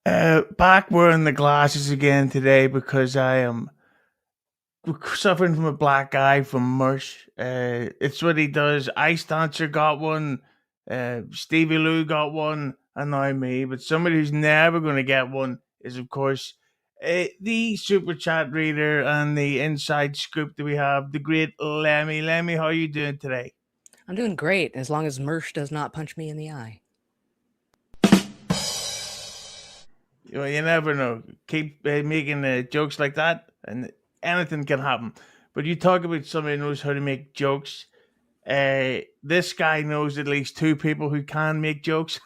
Back wearing the glasses again today because I am suffering from a black eye from Mersh. It's what he does. Ice Dancer got one, Stevie Lou got one, and now me. But somebody who's never going to get one is, of course, the super chat reader and the inside scoop that we have, the great Lemmi. Lemmi, how are you doing today? I'm doing great, as long as Mersh does not punch me in the eye. Well, you never know. Keep making jokes like that, and anything can happen. But you talk about somebody who knows how to make jokes. This guy knows at least two people who can make jokes.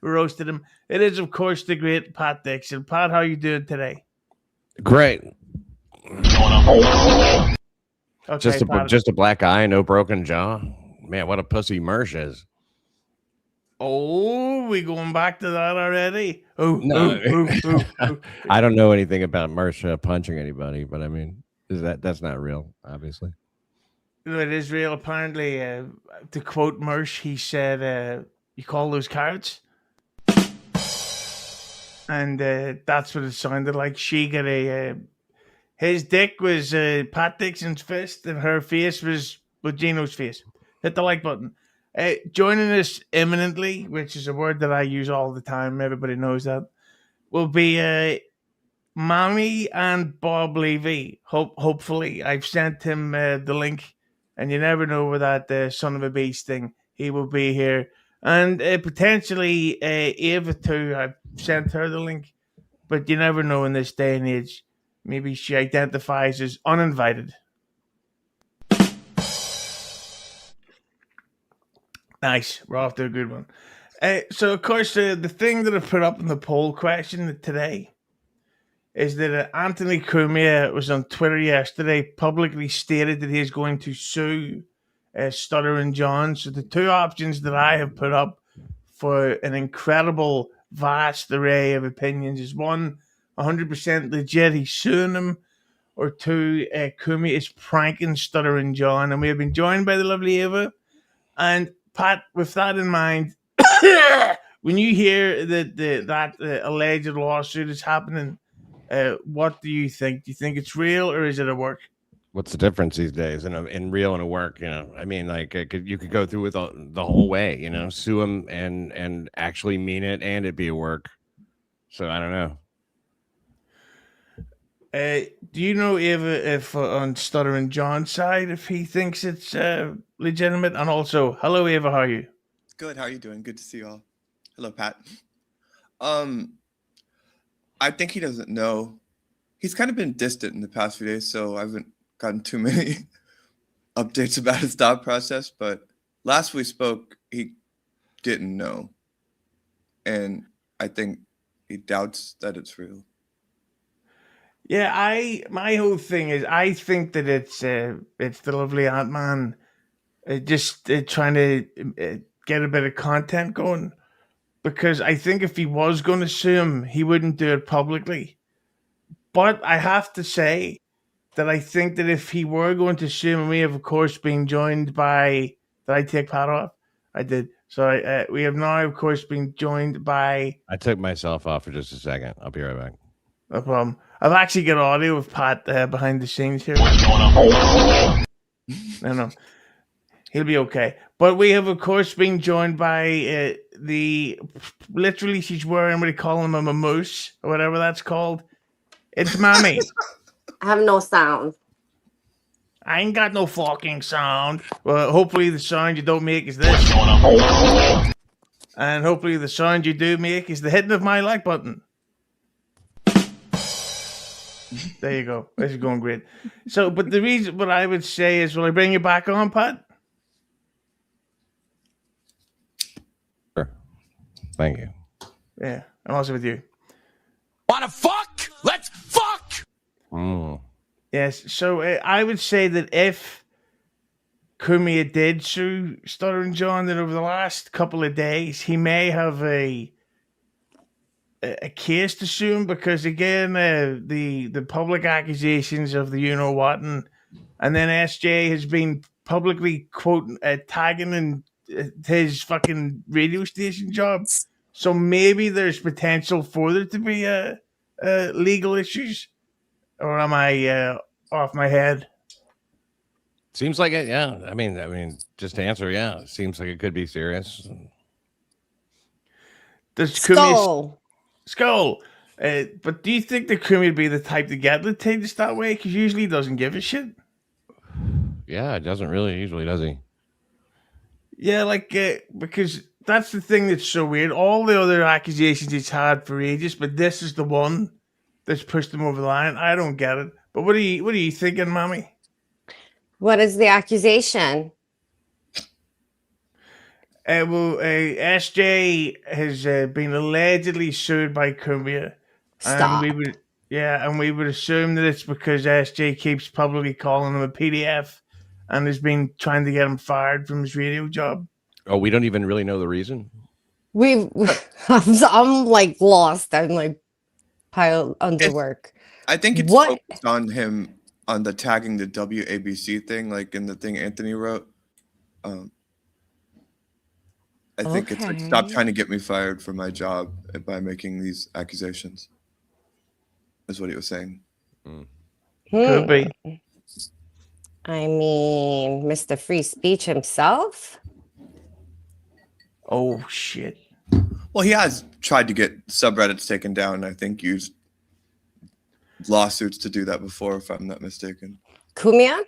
Roasted him. It is, of course, the great Pat Dixon. Pat, how are you doing today? Great. Okay, just a black eye, no broken jaw. Man, what a pussy Mersh is. Oh, we going back to that already? Oh, no. Oh. I don't know anything about Mersh punching anybody, but I mean, that's not real, obviously. No, it is real. Apparently, to quote Mersh, he said, "You call those carrots?" And that's what it sounded like. She got his dick was Pat Dixon's fist, and her face was Gino's face. Hit the like button. Joining us imminently, which is a word that I use all the time, everybody knows that, will be Mami and Bob Levy. Hopefully. I've sent him the link, and you never know with that son of a beast thing. He will be here. And potentially Ava too. I've sent her the link, but you never know in this day and age. Maybe she identifies as uninvited. Nice. We're off to a good one. So, of course, the thing that I put up in the poll question today is that Anthony Cumia was on Twitter yesterday, publicly stated that he is going to sue Stuttering John. So the two options that I have put up for an incredible, vast array of opinions is one, 100% legit, he's suing him, or two, Kumia is pranking Stuttering John. And we have been joined by the lovely Ava. And Pat, with that in mind, when you hear that alleged lawsuit is happening, what do you think? Do you think it's real or is it a work? What's the difference these days in real and a work? You know, I mean, like you could go through with the whole way. You know, sue him and actually mean it, and it be a work. So I don't know. Do you know if on Stuttering John's side, if he thinks it's legitimate? And also, hello, Ava, how are you? Good. How are you doing? Good to see you all. Hello, Pat. I think he doesn't know. He's kind of been distant in the past few days, so I haven't gotten too many updates about his thought process. But last we spoke, he didn't know, and I think he doubts that it's real. Yeah, my whole thing is I think that it's the lovely Ant-Man just trying to get a bit of content going, because I think if he was going to sue him, he wouldn't do it publicly. But I have to say that I think that if he were going to sue him, we have, of course, been joined by... Did I take Pat off? I did. So we have now, of course, been joined by... I took myself off for just a second. I'll be right back. No problem. I've actually got audio of Pat behind the scenes here. What's going on? No. He'll be okay. But we have, of course, been joined by literally, she's wearing, what do you call him, a moose, or whatever that's called. It's Mami. I have no sound. I ain't got no fucking sound. Well, hopefully the sound you don't make is this. And hopefully the sound you do make is the hitting of my like button. There you go. This is going great. So, but the reason, what I would say is, will I bring you back on, Pat? Sure. Thank you. Yeah, I'm also with you. Wanna fuck? Let's fuck! Yes, so I would say that if Cumia did sue Stuttering John, then over the last couple of days, he may have a case to sue him, because again, the public accusations of the you-know-what, and then SJ has been publicly quoting, tagging in his fucking radio station job. So maybe there's potential for there to be legal issues, or am I off my head? Seems like it. Yeah. I mean, just to answer, yeah, it seems like it could be serious. Does Cumia Skull. but do you think that Cumia would be the type to get litigious that way? Because usually he doesn't give a shit. Yeah, it doesn't really usually, does he? Yeah, like because that's the thing that's so weird. All the other accusations he's had for ages, but this is the one that's pushed him over the line. I don't get it. But what are you thinking, Mami? What is the accusation? SJ has been allegedly sued by Cumia, and Stop. we would assume that it's because SJ keeps publicly calling him a PDF, and has been trying to get him fired from his radio job. Oh, we don't even really know the reason. I'm like lost. I'm like piled under work. I think it's What? focused on him on the tagging the WABC thing, like in the thing Anthony wrote. I think it's like, stop Okay. trying to get me fired from my job by making these accusations. Is what he was saying. Could be. I mean, Mr. Free Speech himself? Oh shit. Well, he has tried to get subreddits taken down. I think used lawsuits to do that before, if I'm not mistaken. Cumia?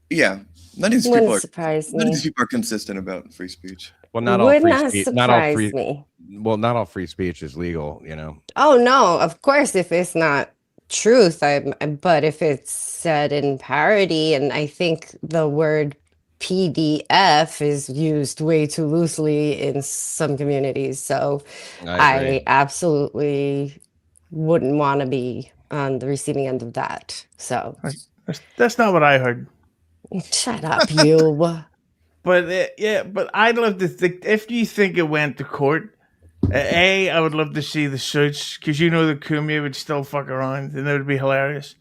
Yeah, none of these people Wouldn't are. surprise None of me. these people are consistent about free speech. Well, not all Would free not speech. Not all surprise free. me. Well, not all free speech is legal. You know. Oh no, of course, if it's not truth, but if it's said in parody, and I think the word PDF is used way too loosely in some communities. So I agree. I absolutely wouldn't want to be on the receiving end of that. So That's not what I heard. shut up, you. But but I'd love to think if you think it went to court. I would love to see the suits because you know the Cumia would still fuck around and it would be hilarious.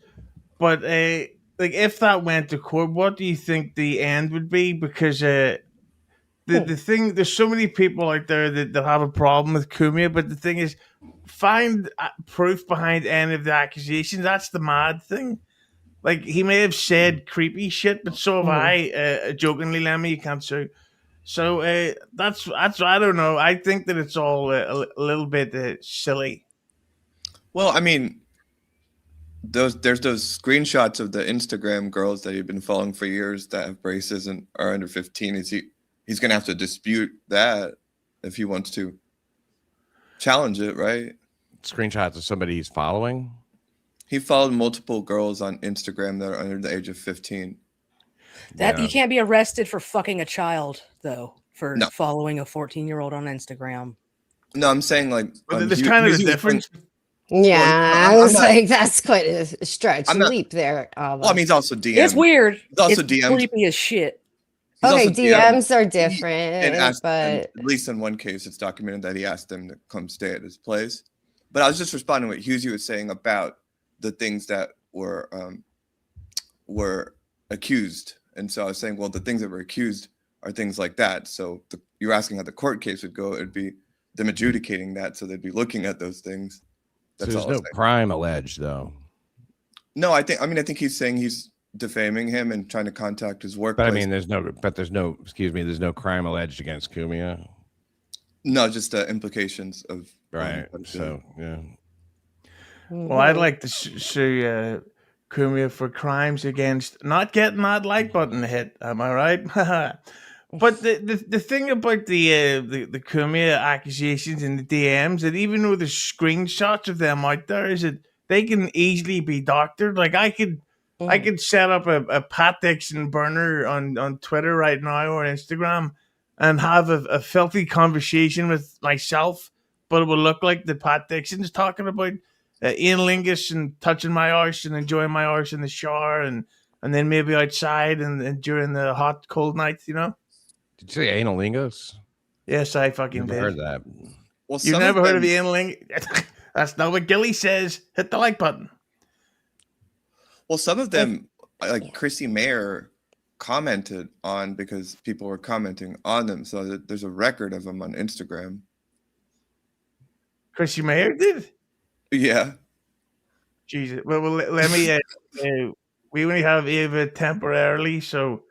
But like if that went to court, what do you think the end would be? Because the thing, there's so many people out there that have a problem with Cumia, but the thing is, find proof behind any of the accusations. That's the mad thing. Like he may have said creepy shit, but so have I. Jokingly, Lemmi, you can't sue. So that's I don't know. I think that it's all a little bit silly. Well, I mean, there's those screenshots of the Instagram girls that he'd been following for years that have braces and are under 15. He's gonna have to dispute that if he wants to challenge it, right? Screenshots of somebody he's following. He followed multiple girls on Instagram that are under the age of 15. That Yeah. you can't be arrested for fucking a child, though, for No. following a 14-year-old on Instagram. No, I'm saying like But there's kind of a difference. Yeah, Well, I was I'm not- like, that's quite a stretch, I'm not- leap there. Well, I mean, he's also DM. It's weird. He's also it's DM'd. creepy as shit. He's Okay, also DM'd. DMs are And different, asked, and but at least in one case, it's documented that he asked them to come stay at his place. But I was just responding to what Husey was saying about the things that were accused, and so I was saying, well, the things that were accused are things like that. So you're asking how the court case would go. It'd be them adjudicating that, so they'd be looking at those things. That's So all. there's no crime alleged, though. No, I think he's saying he's defaming him and trying to contact his But workplace. I mean, there's no crime alleged against Cumia. No, just the implications of Right. So yeah. Well, I'd like to sue Cumia for crimes against not getting that like button hit. Am I right? But the thing about the Cumia accusations in the DMs, that even though there's screenshots of them out there, is that they can easily be doctored. Like I could set up a Pat Dixon burner on Twitter right now or Instagram and have a filthy conversation with myself, but it will look like the Pat Dixon's talking about analingus and touching my arse and enjoying my arse in the shower and then maybe outside and during the hot, cold nights, you know? Did you say analingos? Yes, I fucking Never did. heard that. Well, You've some never heard of them- the analingus? That's not what Gilly says. Hit the like button. Well, some of them, like Chrissy Mayer, commented on because people were commenting on them. So there's a record of them on Instagram. Chrissy Mayer did? Yeah. Jesus. Well, let me. We only have Ava temporarily, so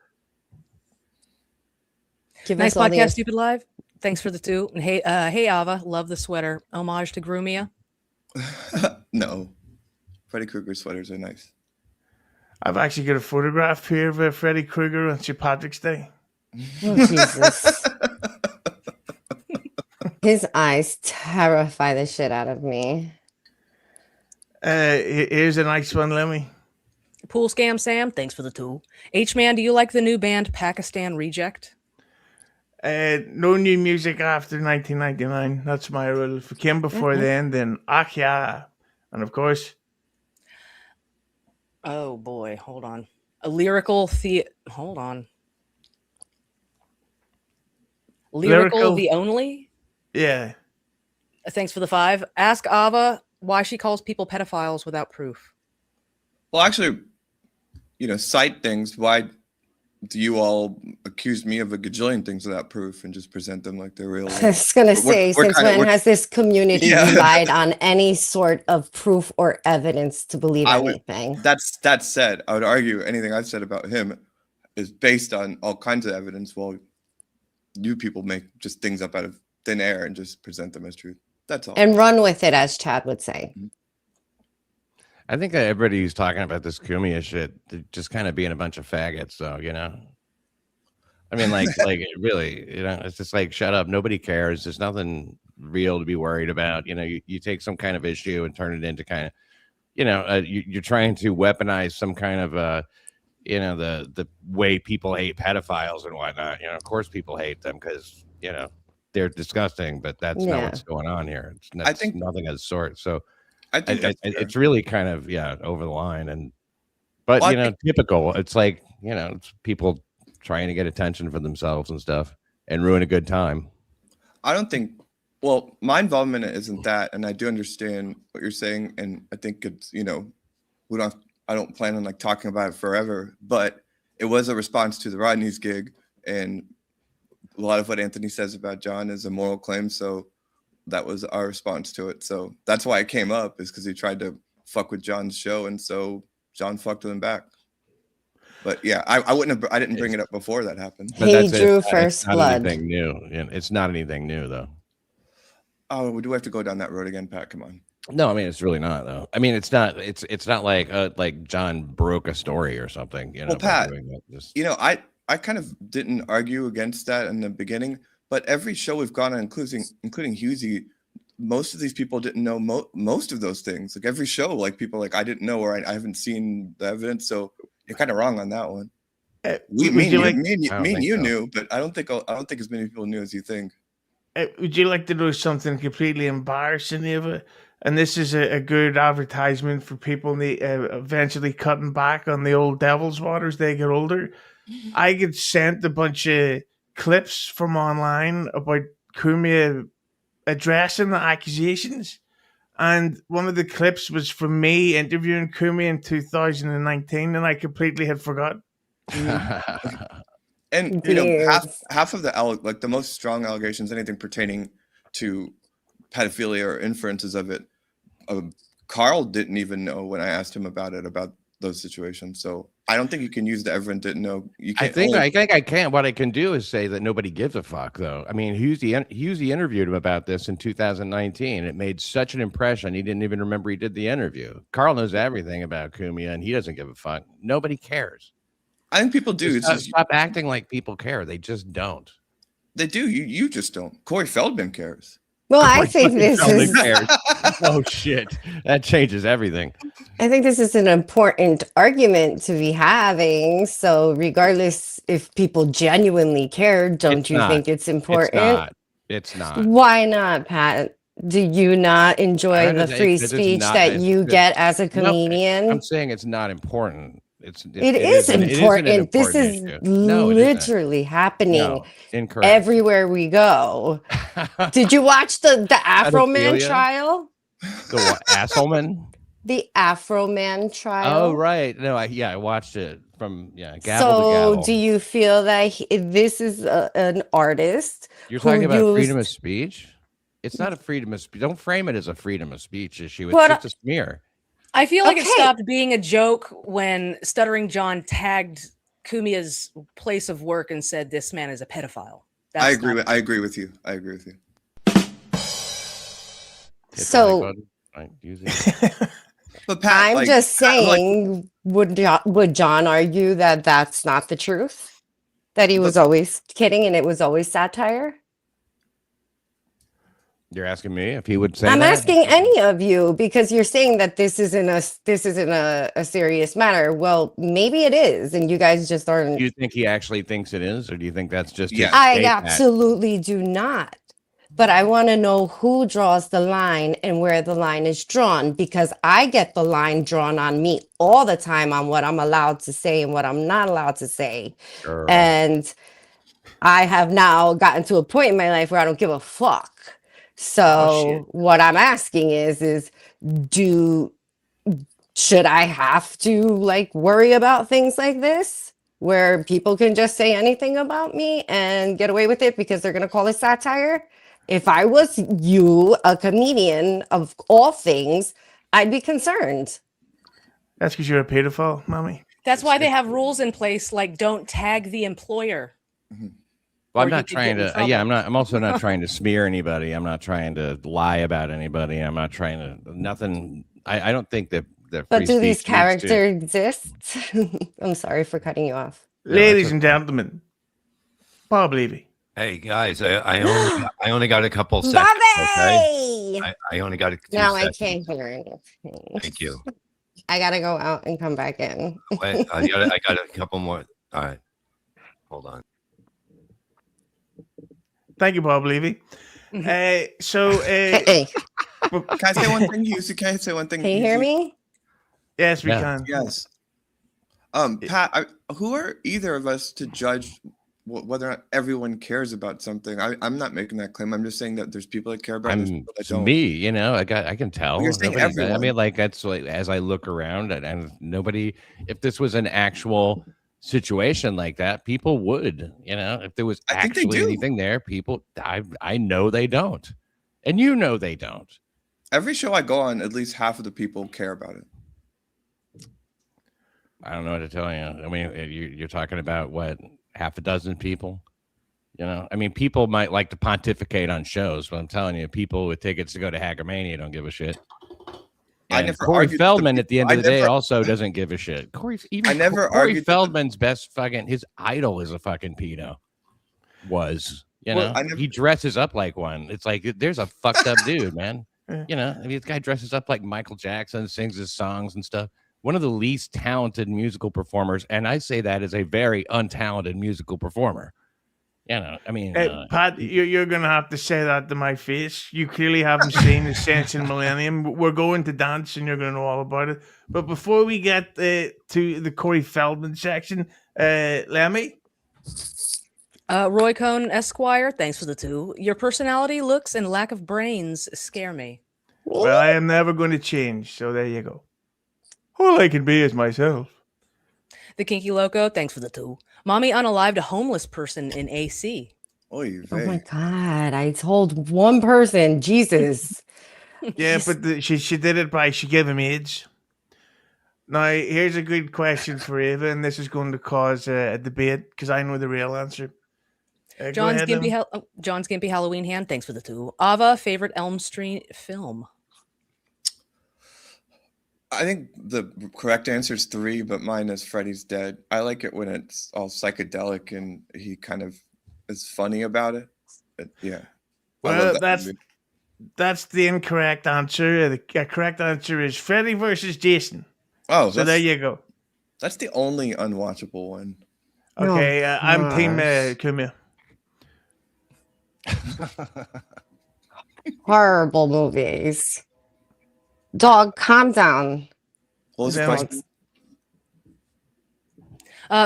Give Nice us all podcast, the Stupid Live. Thanks for the 2. And hey, Ava, love the sweater. Homage to Grumia. No. Freddy Krueger sweaters are nice. I've actually got a photograph here of Freddy Krueger on St. Patrick's Day. Oh, Jesus. His eyes terrify the shit out of me. Here's a nice one, Lemmi. Pool Scam Sam, thanks for the 2. H-Man, do you like the new band Pakistan Reject? No new music after 1999. That's my rule. If it came before then Akya. And of course... Oh, boy. Hold on. A lyrical Hold on. Lyrical the only? Yeah. Thanks for the 5. Ask Ava why she calls people pedophiles without proof. Well, actually, cite things. Why do you all accuse me of a gajillion things without proof and just present them like they're real? I was going to say, since when has this community relied on any sort of proof or evidence to believe anything? That said, I would argue anything I've said about him is based on all kinds of evidence, while you people make just things up out of thin air and just present them as truth. That's all. And run with it, as Chad would say. I think that everybody who's talking about this Cumia shit, they're just kind of being a bunch of faggots. So, I mean, like really, it's just like, shut up. Nobody cares. There's nothing real to be worried about. You take some kind of issue and turn it into kind of, you're trying to weaponize some kind of, the way people hate pedophiles and whatnot. Of course people hate them because, they're disgusting, but that's not what's going on here. I think nothing of the sort. So, I think it's really kind of over the line, but typical. It's like it's people trying to get attention for themselves and stuff and ruin a good time. I don't think. Well, my involvement isn't that, and I do understand what you're saying, and I think it's I don't plan on talking about it forever, but it was a response to the Rodney's gig, and a lot of what Anthony says about John is a moral claim, so. That was our response to it. So that's why it came up, is because he tried to fuck with John's show. And so John fucked with him back. But yeah, I didn't bring it up before that happened. He drew first blood. Anything new. It's not anything new though. Oh, do we have to go down that road again, Pat? Come on. No, I mean, it's really not though. I mean, it's not like John broke a story or something. Well, Pat, I kind of didn't argue against that in the beginning. But every show we've gone on, including Husey, most of these people didn't know most of those things. Like every show, people I didn't know, or I haven't seen the evidence. So you're kind of wrong on that one. Me and you knew, but I don't think as many people knew as you think. Would you like to know something completely embarrassing, Eva? And this is a good advertisement for people eventually cutting back on the old devil's water as they get older. I get sent a bunch of clips from online about Kumia addressing the accusations, and one of the clips was from me interviewing Kumia in 2019, and I completely had forgotten. And half of the most strong allegations, anything pertaining to pedophilia or inferences of it, Carl didn't even know when I asked him about those situations. So I don't think you can use the everyone didn't know. I think I can. What I can do is say that nobody gives a fuck, though. I mean, Husey interviewed him about this in 2019. It made such an impression. He didn't even remember he did the interview. Carl knows everything about Cumia, and he doesn't give a fuck. Nobody cares. I think people do. Stop acting like people care. They just don't. They do. You just don't. Corey Feldman cares. Well, I think this is. Oh shit! That changes everything. I think this is an important argument to be having. So, regardless if people genuinely care, don't you think it's important? It's not. Why not, Pat? Do you not enjoy the free speech that you get as a comedian? No, I'm saying it's not important. It is important. This is literally happening everywhere we go. Did you watch the Afro Man trial? The what? Assholeman? The Afro Man trial. Oh, right. No, I watched it from gavel to gavel. Do you feel that this is an artist? You're talking about freedom of speech? It's not a freedom of speech. Don't frame it as a freedom of speech issue. It's But, just a smear. I feel like it Okay. stopped being a joke when Stuttering John tagged Cumia's place of work and said this man is a pedophile. I agree with you. I agree with you. Hit the So- like button. Right, use it. But Pat, I'm like, just Pat, like, saying, would John argue that that's not the truth? That he was always kidding and it was always satire? You're asking me if he would say I'm that? asking any of you because you're saying that this isn't a serious matter. Well, maybe it is, and you guys just aren't. Do you think he actually thinks it is, or do you think that's just his Yeah. I state hat? absolutely do not. But I want to know who draws the line and where the line is drawn because I get the line drawn on me all the time on what I'm allowed to say and what I'm not allowed to say. Girl. And I have now gotten to a point in my life where I don't give a fuck. So what I'm asking is should I have to like worry about things like this where people can just say anything about me and get away with it because they're going to call it satire? If I was you, a comedian of all things, I'd be concerned. That's because you're a pedophile, Mami. That's why they have rules in place like don't tag the employer. Well, or I'm you not could trying get in to. Yeah, trouble. I'm also not trying to smear anybody. I'm not trying to lie about anybody. I'm not trying to. Nothing. I don't think that. But do these speech needs to- characters exist? I'm sorry for cutting you off. Ladies and gentlemen, Bob Levy. Hey guys, I only got a couple seconds. Okay, Bobby! I only got a few Now I seconds. can't hear anything. Thank you. I gotta go out and come back in. Wait, I got a couple more. All right, hold on. Thank you, Bob Levy. Hey, can I say one thing, Husey? Can I say one thing? can you hear Husey? me? yes, we Yeah. can. Yes. Pat, who are either of us to judge whether or not everyone cares about something? I'm not making that claim. I'm just saying that there's people that care about it. there's people that It's don't. me, you know. I can tell. You're saying Nobody- I everyone. mean, like that's like as I look around and nobody. If this was an actual situation like that, people would, you know. If there was I think they actually do. anything there, people. I know they don't, and you know they don't. Every show I go on, at least half of the people care about it. I don't know what to tell you. I mean, you're talking about what, half a dozen people? You know, I mean, people might like to pontificate on shows, but I'm telling you, people with tickets to go to Hackermania don't give a shit. I And never Cory argued with the Feldman at the people. end of the I day never- also doesn't give a shit. I never Cory argued with the- Feldman's best fucking, his idol is a fucking pedo. You Well, know, I never- he dresses up like one. It's like there's a fucked up dude, man. Yeah. You know, I mean, this guy dresses up like Michael Jackson, sings his songs and stuff. One of the least talented musical performers, and I say that as a very untalented musical performer. You know, I mean, Hey, Pat, you're going to have to say that to my face. You clearly haven't seen Ascension Millennium. We're going to dance and you're going to know all about it. But before we get to the Cory Feldman section, Lemmi, Roy Cohn Esquire, thanks for the 2. Your personality, looks, and lack of brains scare me. well, I am never going to change. So there you go. All I can be is myself. The Kinky Loco, thanks for the 2. Mommy unalived a homeless person in AC. Oy Oh my vey. god! I told one person, Jesus. Yeah, but she did it by she gave him AIDS. Now, here's a good question for Ava, and this is going to cause a debate because I know the real answer. Go John's ahead, Gimpy, Em. John's Gimpy Halloween hand, thanks for the 2. Ava, favorite Elm Street film. I think the correct answer is 3, but mine is Freddy's Dead. I like it when it's all psychedelic and he kind of is funny about it. Yeah. I love Well, that that's movie. That's the incorrect answer. The correct answer is Freddy versus Jason. Oh, So there you go. that's the only unwatchable one. Okay, Oh, I'm Team gosh. Cumia. Horrible movies. Dog, calm down. What was the Yeah. question?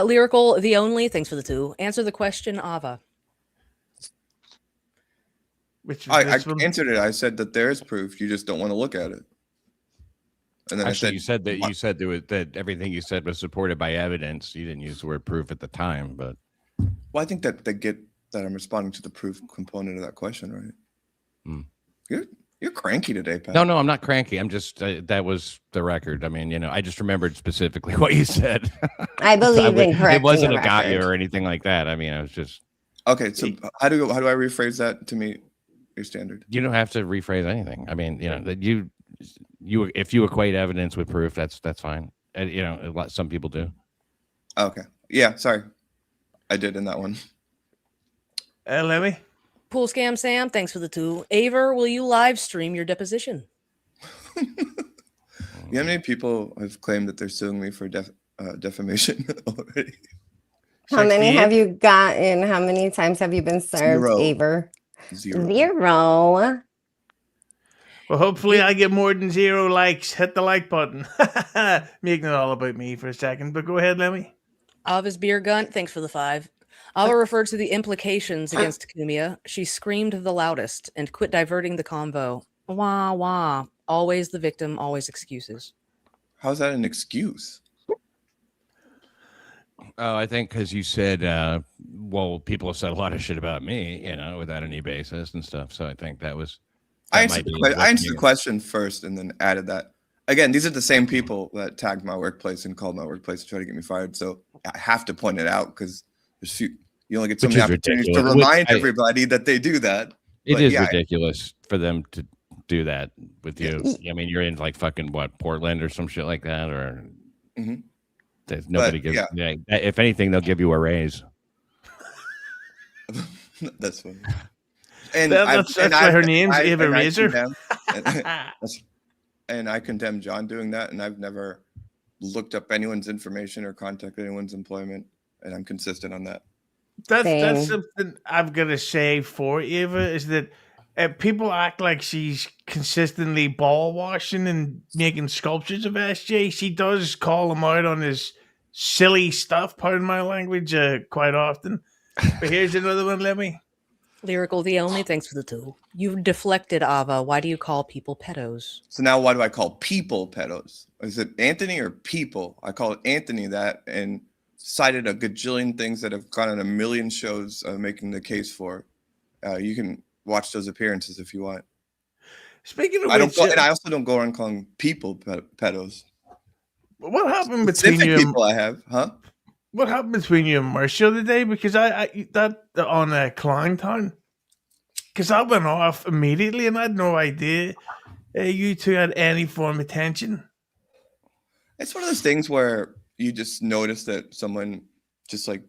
Lyrical, the only, thanks for the 2. Answer the question, Ava. Which is I this one. answered it. I said that there is proof. You just don't want to look at it. And then actually, I said, you said that everything you said was supported by evidence. You didn't use the word proof at the time, but well, I think that they get that I'm responding to the proof component of that question, right? You're cranky today, Pat. No, I'm not cranky. I'm just that was the record. I mean, I just remembered specifically what you said. I believe in correcting It wasn't the a got you record. or anything like that. I mean, I was just Okay. So how do I rephrase that to meet your standard? you don't have to rephrase anything. I mean, that you if you equate evidence with proof, that's fine. And some people do. Okay. Yeah. Sorry, I did in that one. Lemmi? Pool Scam Sam, thanks for the 2. Aver, will you live stream your deposition? You know how many people have claimed that they're suing me for defamation already? How many 68? have you gotten? How many times have you been served, 0. Aver? 0. 0. Well, hopefully I get more than 0 likes. Hit the like button. Making it all about me for a second, but go ahead, Lemmi. Av's beer gun, thanks for the 5. Ava referred to the implications against Cumia. She screamed the loudest and quit diverting the convo. Wah, wah. Always the victim, always excuses. How's that an excuse? Oh, I think because you said, well, people have said a lot of shit about me, without any basis and stuff. So I think that was. I answered the question first and then added that. Again, these are the same people that tagged my workplace and called my workplace to try to get me fired. So I have to point it out because you only get so many opportunities to remind everybody that they do that. It is ridiculous for them to do that with you. I mean, you're in like fucking Portland or some shit like that, or nobody gives. Yeah, if anything, they'll give you a raise. That's funny. And that's why her name's Ava Razor. And I condemn John doing that. And I've never looked up anyone's information or contacted anyone's employment. And I'm consistent on that. That's something I've got to say for Ava is that people act like she's consistently ball washing and making sculptures of SJ. She does call him out on his silly stuff, pardon my language, quite often. But here's another one, Lemmi. Lyrical the only, thanks for the 2. You've deflected, Ava. Why do you call people pedos? So now why do I call people pedos? Is it Anthony or people? I call it Anthony that and cited a gajillion things that have gone on a million shows making the case for. You can watch those appearances if you want. Speaking of I also don't go around calling people pedos. What happened between you? People I have, huh? What happened between you and Marcia today? Because I that on Klein Town, because I went off immediately and I had no idea you two had any form of tension. It's one of those things where you just notice that someone just like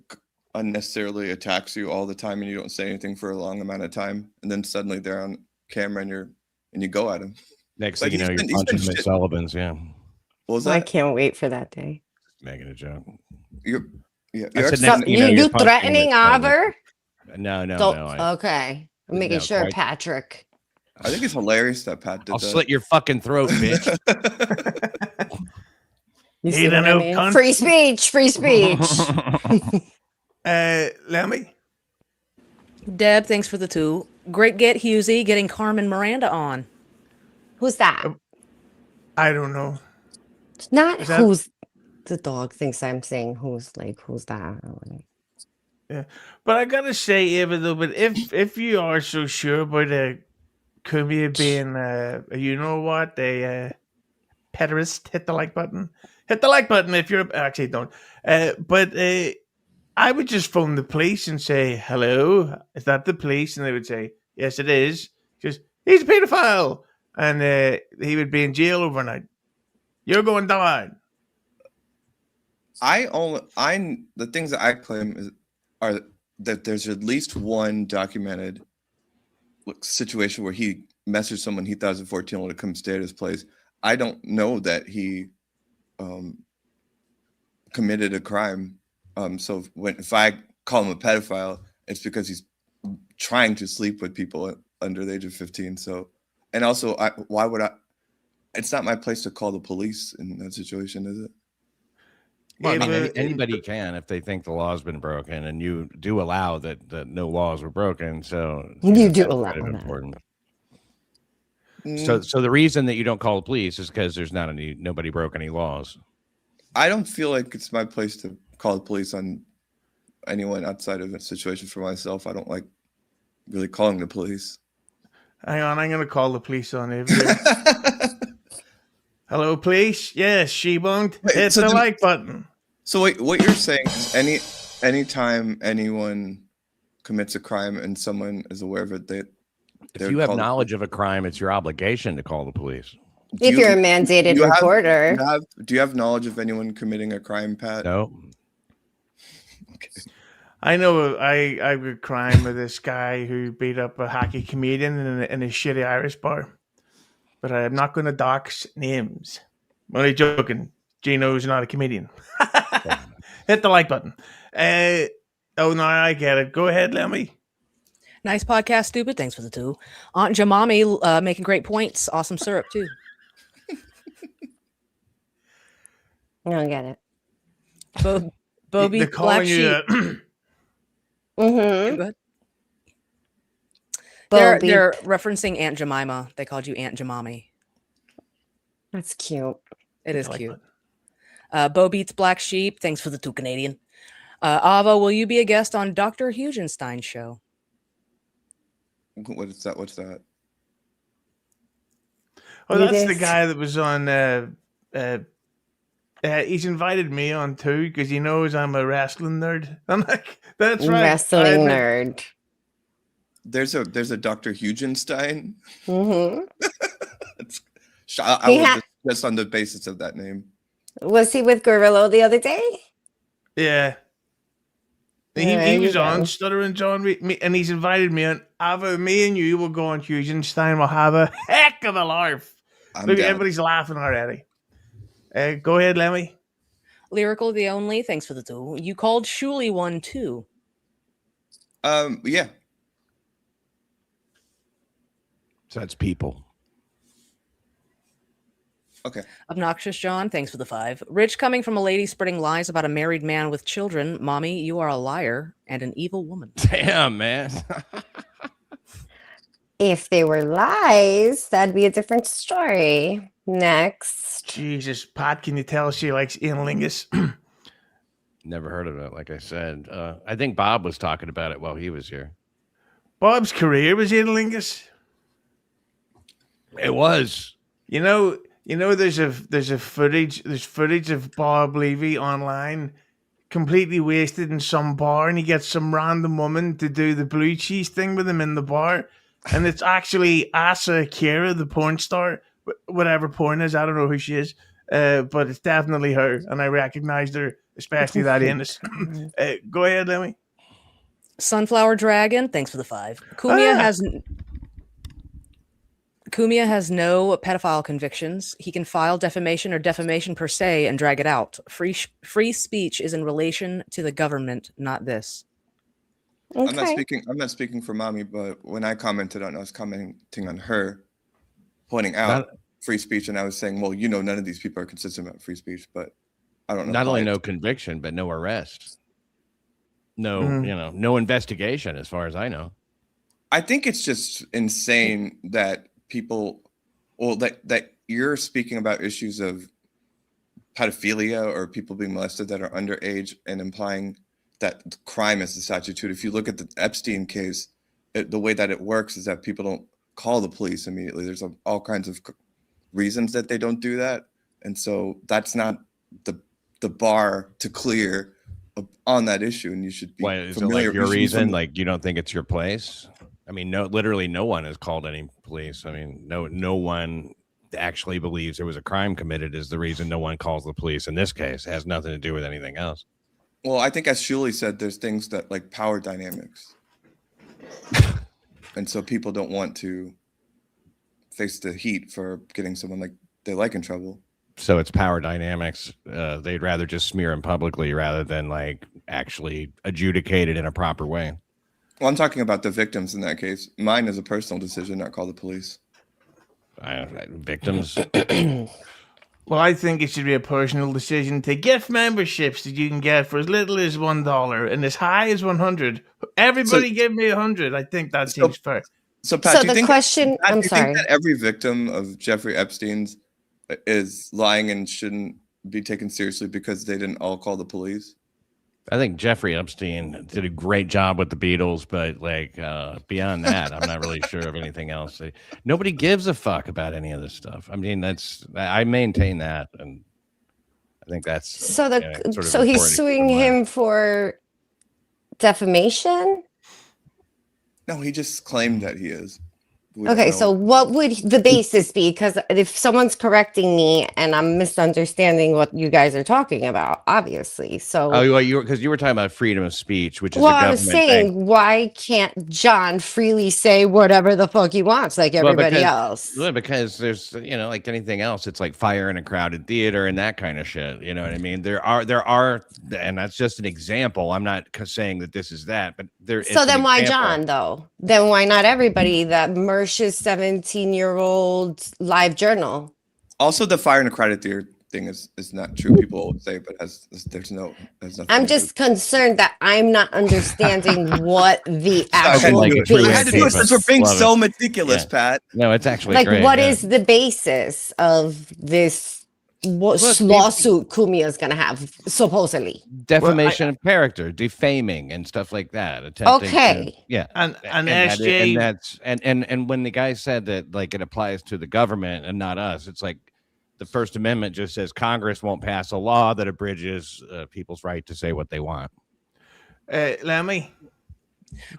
unnecessarily attacks you all the time and you don't say anything for a long amount of time, and then suddenly they're on camera and you go at them. Next thing you know, you're punching Miss Sullivan's. Yeah. What was that? I can't wait for that day. Making a joke. You threatening Ava? No. Okay. I'm making sure, Patrick. I think it's hilarious that Pat did I'll that. slit your fucking throat, bitch. You see what I mean? Free speech. Lemmi? Deb, thanks for the 2. Great get Husey getting Carmen Miranda on. Who's that? I don't know. It's not who's the dog thinks I'm saying who's that? Yeah, but I gotta say, Eva, though, but if you are so sure about Cumia being you know what, a pederast, hit the like button. Hit the like button if you're actually don't. But I would just phone the police and say, "Hello, is that the police?" And they would say, "Yes, it is." Just he's a pedophile, and he would be in jail overnight. You're going down. The things that I claim are that there's at least one documented situation where he messaged someone he thought was 14 to come stay at his place. I don't know that he committed a crime. So if I call him a pedophile, it's because he's trying to sleep with people under the age of 15. So, and also, why would I? It's not my place to call the police in that situation, is it? Well, I mean, anybody can if they think the law's been broken, and you do allow that no laws were broken. So you do allow that. Important. So the reason that you don't call the police is because there's nobody broke any laws. I don't feel like it's my place to call the police on anyone outside of a situation for myself. I don't like really calling the police. Hang on, I'm going to call the police on you. Hello, police? Yes, she-boned. Hit the like button. So wait, what you're saying is anytime anyone commits a crime and someone is aware of it, if you have knowledge of a crime, it's your obligation to call the police. If you're a mandated reporter. Do you have knowledge of anyone committing a crime, Pat? No. Okay. I know I would crime with this guy who beat up a hacky comedian in a shitty Irish bar. But I'm not going to dox names. I'm only joking. Gino's not a comedian. Hit the like button. Oh, no, I get it. Go ahead, Lemmi. Nice podcast, stupid. Thanks for the 2. Aunt Jamami making great points. Awesome syrup, too. I don't get it. Bobby Black Sheep. Mm-hmm. Go ahead. They're referencing Aunt Jemima. They called you Aunt Jamami. That's cute. It is cute. Bo Beats Black Sheep. Thanks for the 2 Canadian. Ava, will you be a guest on Dr. Hugenstein's show? What is that? What's that? Oh, that's the guy that was on. He's invited me on too because he knows I'm a wrestling nerd. I'm like, that's right, wrestling nerd. There's a Dr. Hugenstein. Mm-hmm. I was just on the basis of that name. Was he with Gorillo the other day? Yeah. He was on Stuttering John, and he's invited me on. Ava, me and you will go on Hugenstein. We'll have a heck of a laugh. Look, everybody's laughing already. Go ahead, Lemmi. Lyrical the Only. Thanks for the 2. You called Shuli one too. Yeah. So that's people. Okay. Obnoxious John. Thanks for the 5. Rich coming from a lady spreading lies about a married man with children. Mommy, you are a liar and an evil woman. Damn, man. If they were lies, that'd be a different story. Next. Jesus, Pat, can you tell she likes analingus? Never heard of it, like I said. I think Bob was talking about it while he was here. Bob's career was analingus. It was. You know, there's footage of Bob Levy online, completely wasted in some bar, and he gets some random woman to do the blue cheese thing with him in the bar, and it's actually Asa Akira, the porn star, whatever porn is. I don't know who she is, but it's definitely her, and I recognized her, especially that anus. Go ahead, Lemmi. Sunflower Dragon. Thanks for the 5. Cumia has no pedophile convictions. He can file defamation or defamation per se and drag it out. Free speech is in relation to the government, not this. Okay. I'm not speaking for Mami, but when I commented on, I was commenting on her, pointing out free speech, and I was saying, well, none of these people are consistent about free speech, but I don't know. Not only no conviction, but no arrest. No, no investigation, as far as I know. I think it's just insane that people, that you're speaking about issues of pedophilia or people being molested that are underage and implying that crime is the statute. If you look at the Epstein case, the way that it works is that people don't call the police immediately. There's all kinds of reasons that they don't do that. And so that's not the bar to clear on that issue. And you should be familiar. Is it like your reason? Like you don't think it's your place? I mean, literally no one has called any police. I mean, no one actually believes there was a crime committed is the reason no one calls the police in this case. It has nothing to do with anything else. Well, I think as Shuli said, there's things that like power dynamics. And so people don't want to face the heat for getting someone like they like in trouble. So it's power dynamics. They'd rather just smear him publicly rather than like actually adjudicate it in a proper way. Well, I'm talking about the victims in that case. Mine is a personal decision, not call the police. Victims. Well, I think it should be a personal decision to gift memberships that you can get for as little as $1 and as high as 100. Everybody give me 100. I think that seems fair. So, Pat, the question. I'm sorry. Think that every victim of Jeffrey Epstein's is lying and shouldn't be taken seriously because they didn't all call the police? I think Jeffrey Epstein did a great job with the Beatles, but like beyond that, I'm not really sure of anything else. Nobody gives a fuck about any of this stuff. I mean, I maintain that, and I think that's So sort of so he's important to keep suing in mind. him for defamation? No, he just claimed that he is. We don't Okay, know. so what would the basis be? Because if someone's correcting me and I'm misunderstanding what you guys are talking about, obviously. So, Oh, well, because you were talking about freedom of speech, which is well, a I was government saying, thing. why can't John freely say whatever the fuck he wants, like everybody else? Well, because there's, like anything else, it's like fire in a crowded theater and that kind of shit. You know what I mean? There are, and that's just an example. I'm not saying that this is that, but there. So then why John, though? Then why not everybody that Mersh's 17-year-old live journal? Also, the fire in a crowded theater thing is not true. People always say, but there's nothing. I'm just concerned that I'm not understanding what the I had actual like a true I had to do it basis. since we're being Love so it. meticulous, Yeah. Pat. No, it's actually Like, great, what yeah. is the basis of this lawsuit Cumia is going to have, supposedly? Defamation of character, defaming, and stuff like that. Attempting Okay. and SJ, that's and when the guy said that, like, it applies to the government and not us, it's like the First Amendment just says Congress won't pass a law that abridges people's right to say what they want. Lemmi.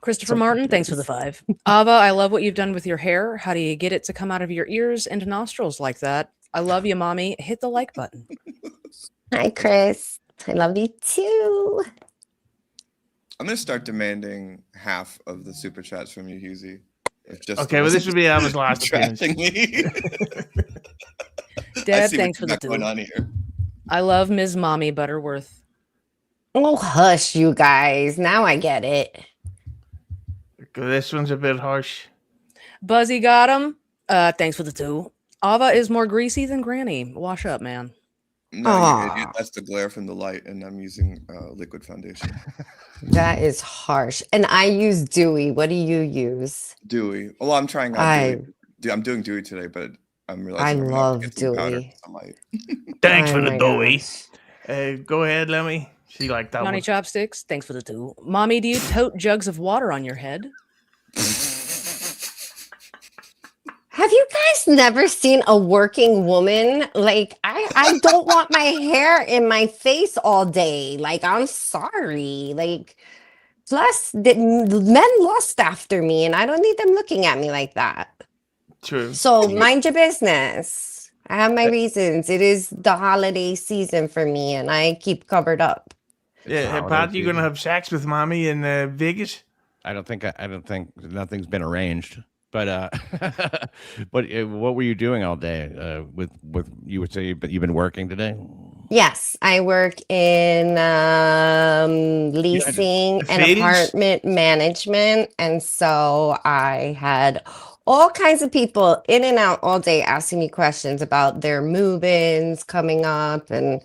Christopher Martin, thanks for the 5. Ava, I love what you've done with your hair. How do you get it to come out of your ears and nostrils like that? I love you, Mami. Hit the like button. Hi, Chris. I love you too. I'm gonna start demanding half of the super chats from you, Husey. Okay, well, this would be Ava's last appearance. trashing me. I Deb, see thanks what for you the got going 2. on here. I love Ms. Mommy Butterworth. Oh, hush, you guys. Now I get it. This one's a bit harsh. Buzzy got him. Thanks for the 2. Ava is more greasy than Granny. Wash up, man. No, you idiot. That's the glare from the light, and I'm using liquid foundation. That is harsh. And I use Dewy. What do you use? Dewy. Well, I'm trying out Dewy. I'm doing Dewy today, but I'm realizing I I'm gonna have to love get some powder Dewy. for sunlight. Thanks Oh for the my doughy. gosh. Go ahead, Lemmi. She liked that Johnny one. Chopsticks, thanks for the 2. Mommy, do you tote jugs of water on your head? Have you guys never seen a working woman? Like, I don't want my hair in my face all day. Like, I'm sorry. Like, plus, men lust after me, and I don't need them looking at me like that. True. So, mind your business. I have my reasons. It is the holiday season for me, and I keep covered up. Yeah, hey, Pat, you gonna have sex with Mommy in Vegas? I don't think nothing's been arranged. But what were you doing all day? With you would say, but you've been working today. Yes, I work in leasing and feuds? apartment management. And so I had all kinds of people in and out all day asking me questions about their move-ins coming up. And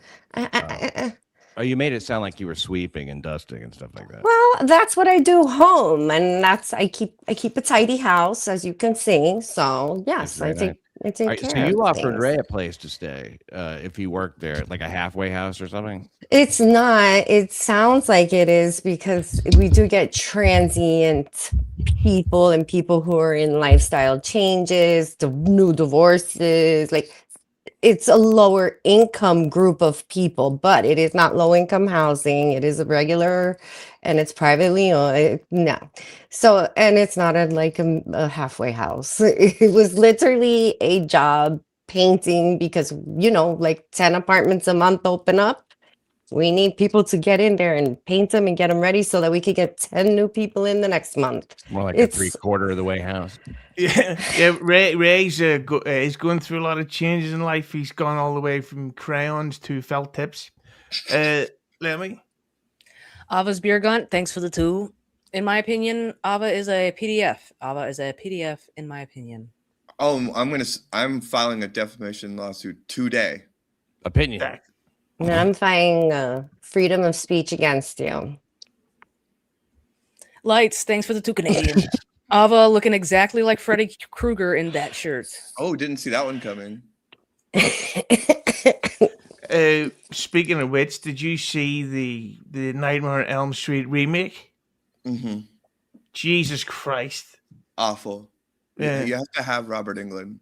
Oh, you made it sound like you were sweeping and dusting and stuff like that. well, that's what I do home. And I keep a tidy house, as you can see. So yes, I That's take All right, care so you of offered things. Ray a place to stay if he worked there, like a halfway house or something. It's not. It sounds like it is because we do get transient people and people who are in lifestyle changes, the new divorces. Like, it's a lower income group of people, but it is not low income housing. It is a regular, and it's privately owned. No. So, and it's not a halfway house. It was literally a job painting because, like 10 apartments a month open up. We need people to get in there and paint them and get them ready so that we could get 10 new people in the next month. More like It's- a 3/4 of the way house. Yeah. Ray's he's going through a lot of changes in life. He's gone all the way from crayons to felt tips. Lemmi. Ava's beer gun, thanks for the 2. In my opinion, Ava is a PDF. Ava is a PDF, in my opinion. Oh, I'm filing a defamation lawsuit today. Opinion. And I'm fighting freedom of speech against you. Lights, thanks for the 2 Canadian. Ava looking exactly like Freddy Krueger in that shirt. Oh, didn't see that one coming. Speaking of which, did you see the Nightmare on Elm Street remake? Mm-hmm. Jesus Christ. Awful. Yeah. You have to have Robert Englund.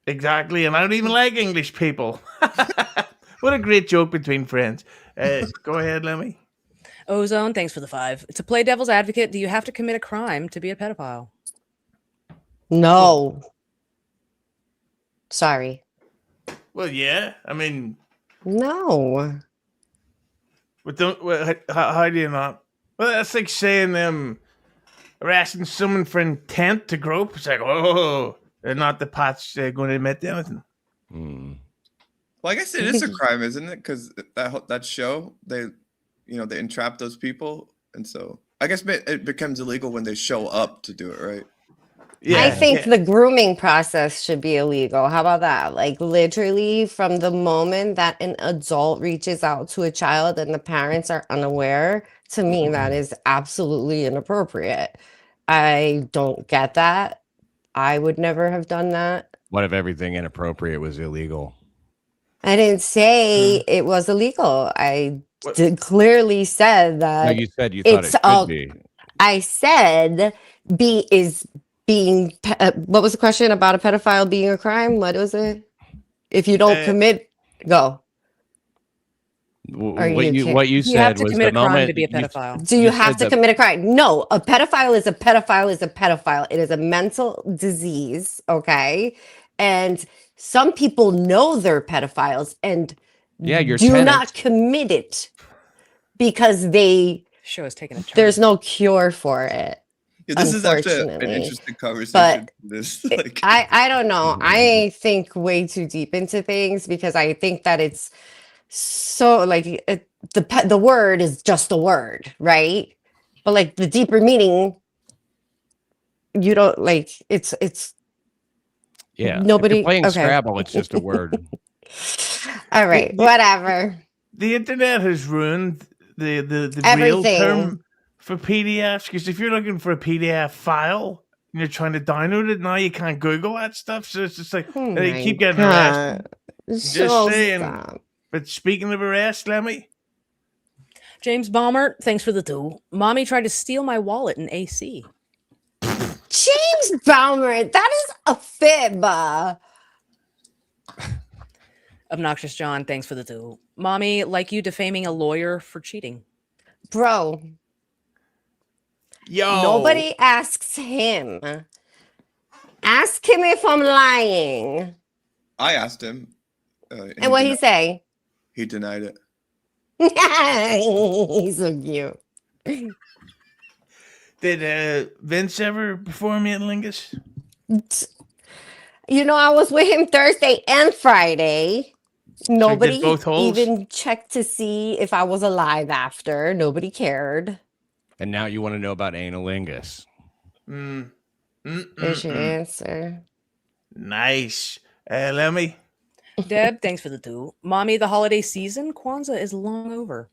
Exactly, and I don't even like English people. What a great joke between friends. Go ahead, Lemmy. Ozone, thanks for the 5. To play devil's advocate, do you have to commit a crime to be a pedophile? No. Sorry. Well, yeah. I mean, No. but don't. Well, how do you not? Well, that's like saying arresting someone for intent to grope. It's like, oh, they're not the Pats going to admit to anything. Hmm. Well, I guess it is a crime, isn't it? Because that show, they entrap those people, and so I guess it becomes illegal when they show up to do it, right? Yeah, I think the grooming process should be illegal. How about that? Like literally from the moment that an adult reaches out to a child and the parents are unaware, to me, that is absolutely inappropriate. I don't get that. I would never have done that. What if everything inappropriate was illegal? I didn't say it was illegal. I What? clearly said No, that you said you thought it could be. I said what was the question about a pedophile being a crime? What was it? If you don't commit, go. Or What you You said have to was commit the a crime moment to be a pedophile. Do you have to commit a crime? No, a pedophile is a pedophile is a pedophile. It is a mental disease, okay? And some people know they're pedophiles and your do tenant. not commit it because Show is taking a turn. there's no cure for it. Yeah, this is actually an Unfortunately. interesting conversation. But I don't know. I think way too deep into things because I think that it's so like the word is just a word, right? But like the deeper meaning, you don't like it's Yeah. nobody- If you're playing okay. Scrabble, it's just a word. all right, whatever. the internet has ruined the real Everything. term for PDFs, because if you're looking for a PDF file and you're trying to download it, now you can't Google that stuff. So it's just like Oh they my keep getting God. arrested. So saying. stop. But speaking of arrest, Lemmy, James Balmer, thanks for the 2. Mommy tried to steal my wallet in AC. James Balmer, that is a fib. Obnoxious John, thanks for the 2. Mommy, like you defaming a lawyer for cheating. Bro, yo, nobody asks him. Ask him if I'm lying. I asked him, And what he say? he denied it. He's so cute. Did Vince ever perform at Lingus? You know, I was with him Thursday and Friday. Nobody both holes? even checked to see if I was alive after. Nobody cared. And now you want to know about analingus. There's your answer. Nice. Lemmy, Deb, thanks for the 2. Mommy, the holiday season, Kwanzaa is long over.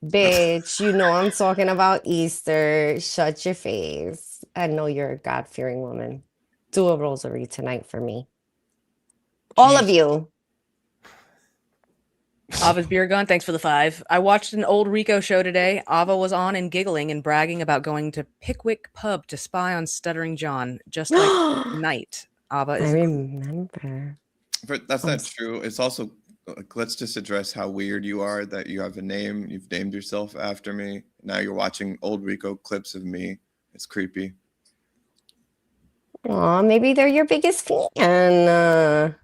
Bitch, you know I'm talking about Easter. Shut your face. I know you're a God-fearing woman. Do a rosary tonight for me. All of you. Ava's beer gun, thanks for the 5. I watched an old Rico show today. Ava was on and giggling and bragging about going to Pickwick Pub to spy on Stuttering John, just like Night. Ava I is remember. But that's not true. It's also like, let's just address how weird you are that you have a name. You've named yourself after me. Now you're watching old Rico clips of me. It's creepy. Aw, maybe they're your biggest fan.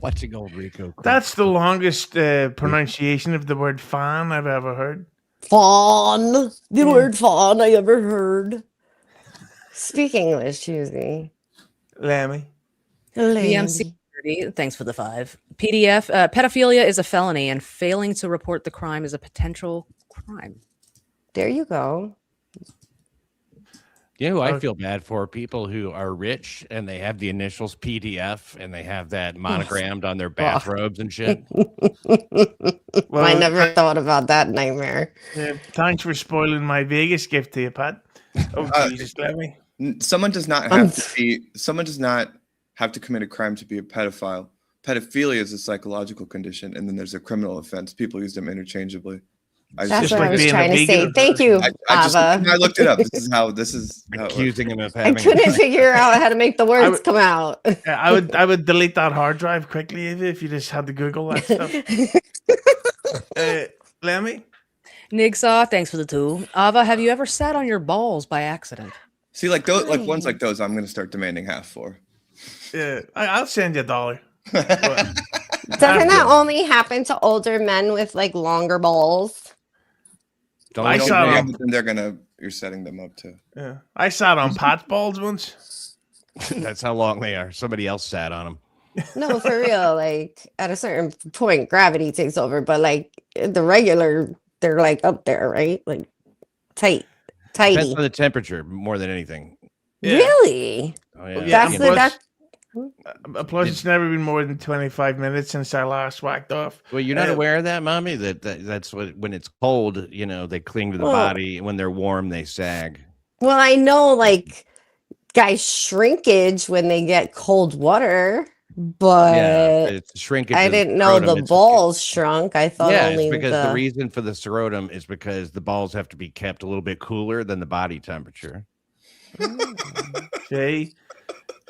Watching old Rico. that's the longest pronunciation of the word fan I've ever heard. Fawn. The word fawn I ever heard. Speak English, Tuesday. Lemmy. BMC 30, thanks for the 5. PDF, pedophilia is a felony and failing to report the crime is a potential crime. There you go. You know who I feel bad for? People who are rich and they have the initials PDF and they have that monogrammed on their bathrobes and shit. I never thought about that nightmare. Thanks for spoiling my Vegas gift to you, Pat. Oh, Jesus, Lemmy. Someone does not have to be. Someone does not have to commit a crime to be a pedophile. pedophilia is a psychological condition, and then there's a criminal offense. People use them interchangeably. That's just what like I was being a trying to say. vegan. Thank you, I looked it up. Ava. This is how it works. Accusing him of I having. couldn't figure out how to make the words come out. Yeah, I would delete that hard drive quickly if you just had to Google that stuff. Lemmi? Nigsaw, thanks for the 2. Ava, have you ever sat on your balls by accident? See, like those, like ones like those, I'm going to start demanding half for. Yeah, I'll send you $1. Doesn't that only happen to older men with like longer balls? I saw them. You're setting them up too. Yeah, I sat on Pat's balls once. That's how long they are. Somebody else sat on them. No, for real. Like at a certain point, gravity takes over. But like the regular, they're like up there, right? Like tight, tighty. Depends on the temperature more than anything. Yeah. Really? Oh, yeah. Yeah, That's plus it's never been more than 25 minutes since I last whacked off. Well, you're not aware of that, Mommy? That's what when it's cold, you know, they cling to the body, and when they're warm, they sag. Well, I know like guys shrinkage when they get cold water, but it's shrinkage. I of the didn't know scrotum. the balls shrunk. I thought only it's because the reason for the scrotum is because the balls have to be kept a little bit cooler than the body temperature. See?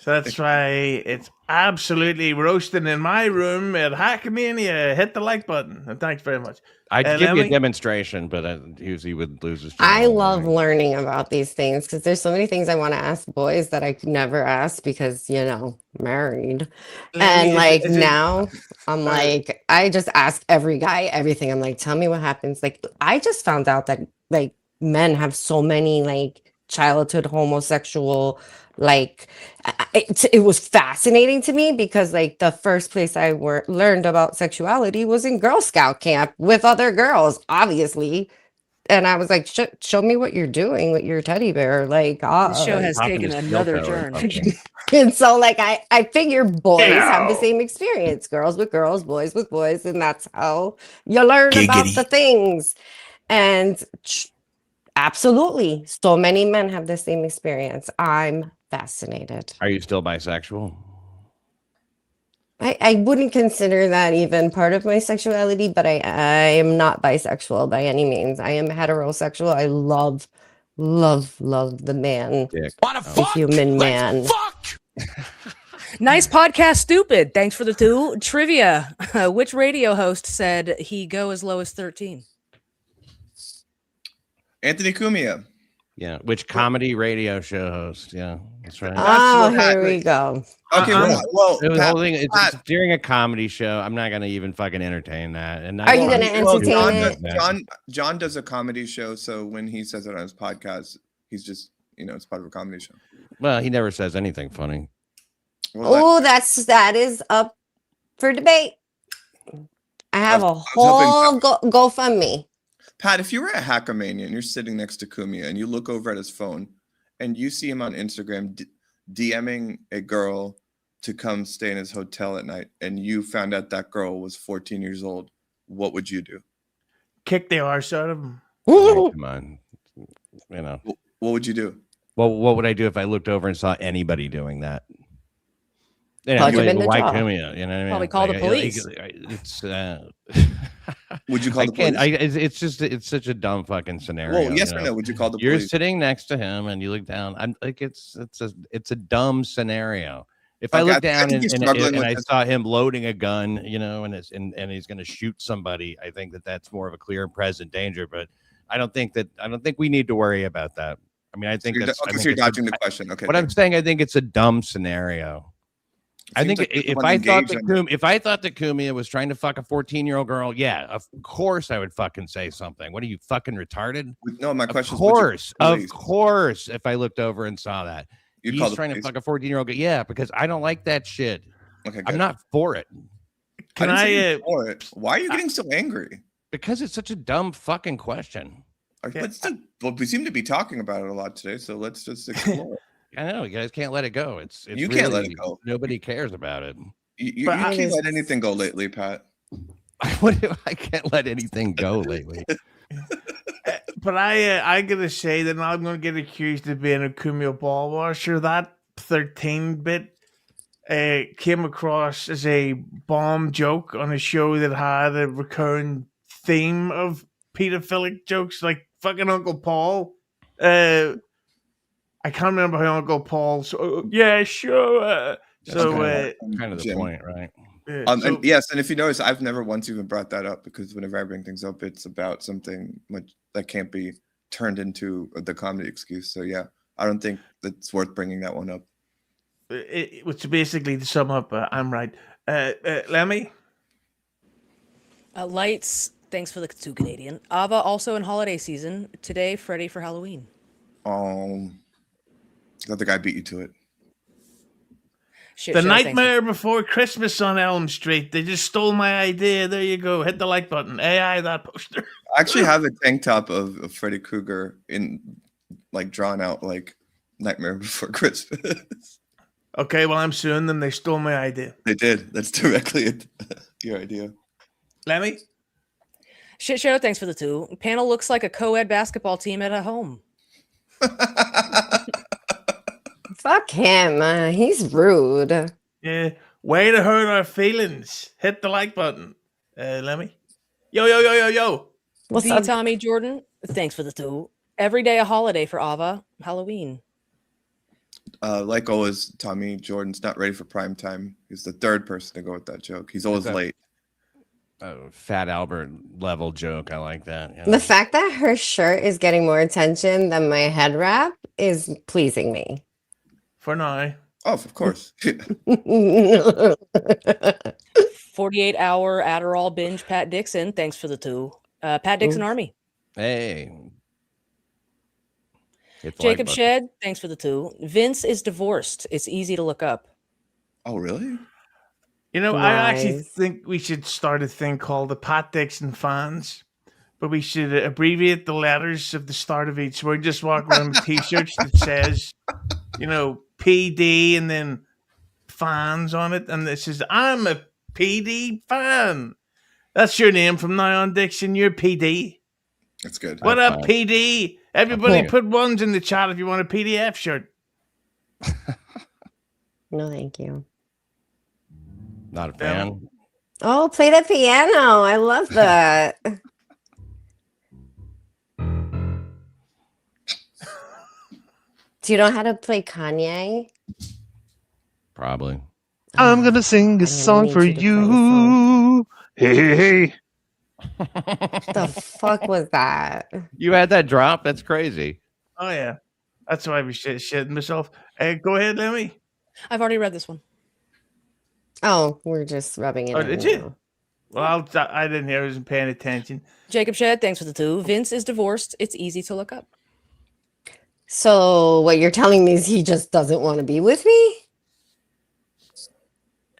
So that's why it's absolutely roasting in my room at Hackmania. Hit the like button. And thanks very much. I'd give you a Lemmi? demonstration, but he would lose his I channel. love learning about these things because there's so many things I want to ask boys that I could never ask because, you know, married. And like now I'm like, I just ask every guy everything. I'm like, tell me what happens. Like, I just found out that like men have so many like childhood homosexual, like it was fascinating to me because like the first place I learned about sexuality was in Girl Scout camp with other girls, obviously. And I was like, show me what you're doing with your teddy bear. Like, The show has taken another turn. and so like I figure boys have the same experience, girls with girls, boys with boys, and that's how you learn about the things. And absolutely, so many men have the same experience. I'm fascinated. Are you still bisexual? I wouldn't consider that even part of my sexuality, but I am not bisexual by any means. I am heterosexual. I love the man, the human man. Nice podcast, stupid. Thanks for the 2. Trivia. Which radio host said he go as low as 13? Anthony Cumia. Yeah. Which comedy radio show host? Yeah, that's right. Oh, here we go. Okay, well, It was whole thing. It's during a comedy show. I'm not going to even fucking entertain that. And Are you going to entertain it? John does a comedy show, so when he says it on his podcast, he's just, you know, it's part of a comedy show. Well, he never says anything funny. Well, that is up for debate. I have a whole GoFundMe. Pat, if you were at Hackermania and you're sitting next to Kumia and you look over at his phone and you see him on Instagram DMing a girl to come stay in his hotel at night, and you found out that girl was 14 years old, what would you do? Kick the arse out of him. Come on. You know. What would you do? Well, what would I do if I looked over and saw anybody doing that? Punch him in the jaw. Kumia, you know what I mean? Probably call the police. It's would you call the police? It's such a dumb fucking scenario. Well, yes or no? Would you call the You're police? sitting next to him and you look down. I'm like, it's a dumb scenario. If I look down and I saw him loading a gun, you know, and he's going to shoot somebody, I think that's more of a clear and present danger. But I don't think we need to worry about that. I mean, I think that's okay. So you're dodging the question. Okay. What I'm saying, I think it's a dumb scenario. I think like if I thought that Cumia was trying to fuck a 14-year-old girl, yeah, of course I would fucking say something. What are you, fucking retarded? No, my question is, of course, if I looked over and saw that he's trying to fuck a 14-year-old girl, yeah, because I don't like that shit. Okay, I'm not for it. Can I? Why are you getting so angry? Because it's such a dumb fucking question. Well, we seem to be talking about it a lot today, so let's just explore it. I know you guys can't let it go. It's you can't let it go. Nobody cares about it. You can't let anything go lately, Pat. I can't let anything go lately. But I gotta say that I'm gonna get accused of being a Cumia ball washer. That 13 bit came across as a bomb joke on a show that had a recurring theme of pedophilic jokes, like fucking Uncle Paul. I can't remember how Uncle Paul. So yeah, sure. So kind of the Jim. point, right? And yes, and if you notice, I've never once even brought that up because whenever I bring things up, it's about something that can't be turned into the comedy excuse. So yeah, I don't think it's worth bringing that one up. Which basically to sum up, I'm right. Lemmi? Lights, thanks for the 2 Canadian. Ava, also in holiday season. Today, Freddy for Halloween. I think I beat you to it. Shit The show, Nightmare Before Christmas on Elm Street. They just stole my idea. There you go. Hit the like button. AI that poster. I actually have a tank top of Freddy Krueger in like drawn out like Nightmare Before Christmas. Okay, well, I'm suing them. They stole my idea. They did. That's directly your idea. Lemmi? Shit show, thanks for the 2. Panel looks like a co-ed basketball team at a home. Fuck him. He's rude. Yeah. Way to hurt our feelings. Hit the like button. Lemmi? Yo. What's The up? Tommy Jordan, thanks for the 2. Every day a holiday for Ava. Halloween. Like always, Tommy Jordan's not ready for prime time. He's the third person to go with that joke. He's always late. Fat Albert level joke. I like that. Yeah. The fact that her shirt is getting more attention than my head wrap is pleasing me. For now. Oh, of course. 48-hour Adderall binge, Pat Dixon, thanks for the 2. Pat Dixon Army. Hey. Hit the like Jacob button. Shed, thanks for the 2. Vince is divorced. It's easy to look up. Oh, really? You know, I actually Nice. think we should start a thing called the Pat Dixon fans, but we should abbreviate the letters of the start of each word. Just walk around with T-shirts that says, PD and then fans on it, and it says, "I'm a PD fan." That's your name from now on, Dixon. You're PD. That's good. What up, fine. PD? Everybody, Okay. put ones in the chat if you want a PDF shirt. No, thank you. Not a fan. Oh, play the piano. I love that. Do you know how to play Kanye? Probably. I'm gonna sing a I'm song gonna for need you to play a song. you. Hey. The fuck was that? You had that drop? That's crazy. Oh yeah, that's why I was shitting myself. Go ahead, Lemmi. I've already read this one. Oh, we're just rubbing it Oh, in did you? now. Well, I didn't hear. I wasn't paying attention. Jacob Shed, thanks for the 2. Vince is divorced. It's easy to look up. So what you're telling me is he just doesn't want to be with me?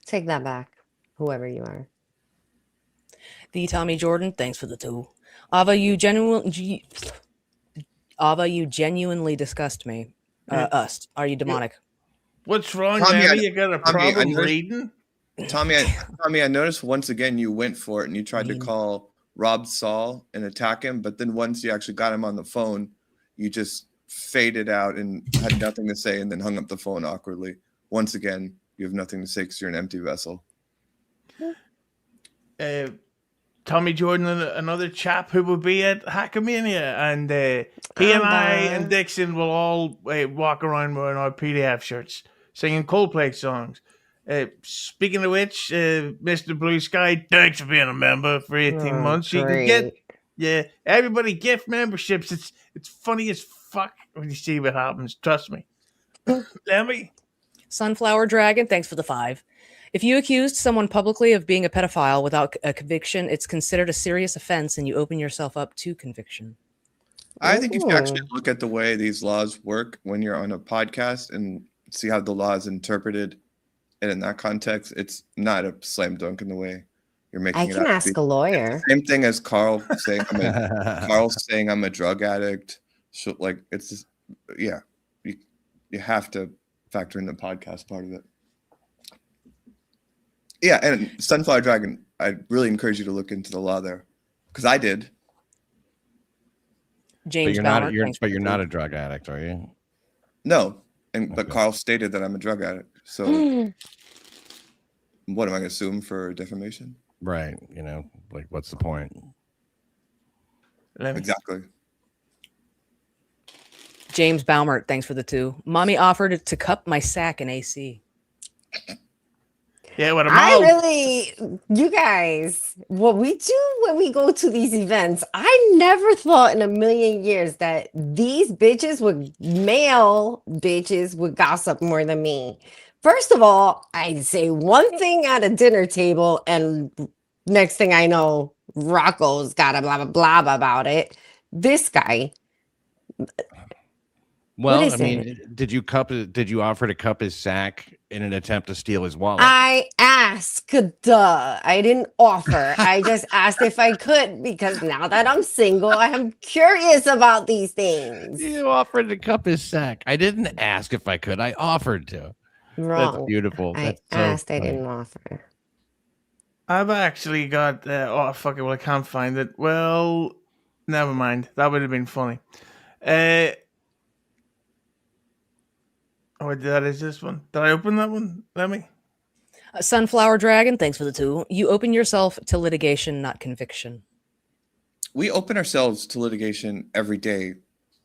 Take that back, whoever you are. The Tommy Jordan, thanks for the 2. Ava, you genuinely disgust me. Us. Are you demonic? What's wrong, Tommy, Lemmi? You got a Tommy, I problem noticed- reading? Tommy, I noticed once again you went for it and you tried to call Rob Saul and attack him, but then once you actually got him on the phone, you just faded out and had nothing to say and then hung up the phone awkwardly. Once again, you have nothing to say because you're an empty vessel. Tommy Jordan, another chap who will be at Hackamania, and he and I and Dixon will all walk around wearing our PDF shirts, singing Coldplay songs. Speaking of which, Mr. Blue Sky, thanks for being a member for 18 months. You can get, everybody gift memberships. It's funny as fuck when you see what happens. Trust me. Lemmi? Sunflower Dragon, thanks for the 5. If you accused someone publicly of being a pedophile without a conviction, it's considered a serious offense and you open yourself up to conviction. I think if you actually look at the way these laws work when you're on a podcast and see how the law is interpreted, and in that context, it's not a slam dunk in the way you're making I it can out. ask a lawyer. Same thing as Carl saying I'm a drug addict. So, like, it's just, yeah, you have to factor in the podcast part of it. Yeah, and Sunflower Dragon, I really encourage you to look into the law there, because I did. James But Bauer, you're not a drug addict, are you? No, but Okay. Carl stated that I'm a drug addict. So What am I going to sue him for defamation? Right. Like, what's the point? Lemmi. Exactly. James Baumert, thanks for the 2. Mommy offered to cup my sack in AC. Yeah, what a I mouth. really, you guys, what we do when we go to these events, I never thought in a million years that these male bitches would gossip more than me. First of all, I say one thing at a dinner table, and next thing I know, Rocco's got a blah, blah, blah about it. This guy. Well, is I mean, it? did you offer to cup his sack in an attempt to steal his wallet? I asked, duh. I didn't offer. I just asked if I could because now that I'm single, I am curious about these things. You offered to cup his sack. I didn't ask if I could. I offered to. Wrong. That's beautiful. I That's so asked, I funny. didn't offer. I've actually got. Oh fuck it! Well, I can't find it. Well, never mind. That would have been funny. Oh, that is this one. Did I open that one? Let me. Sunflower Dragon, thanks for the 2. You open yourself to litigation, not conviction. We open ourselves to litigation every day,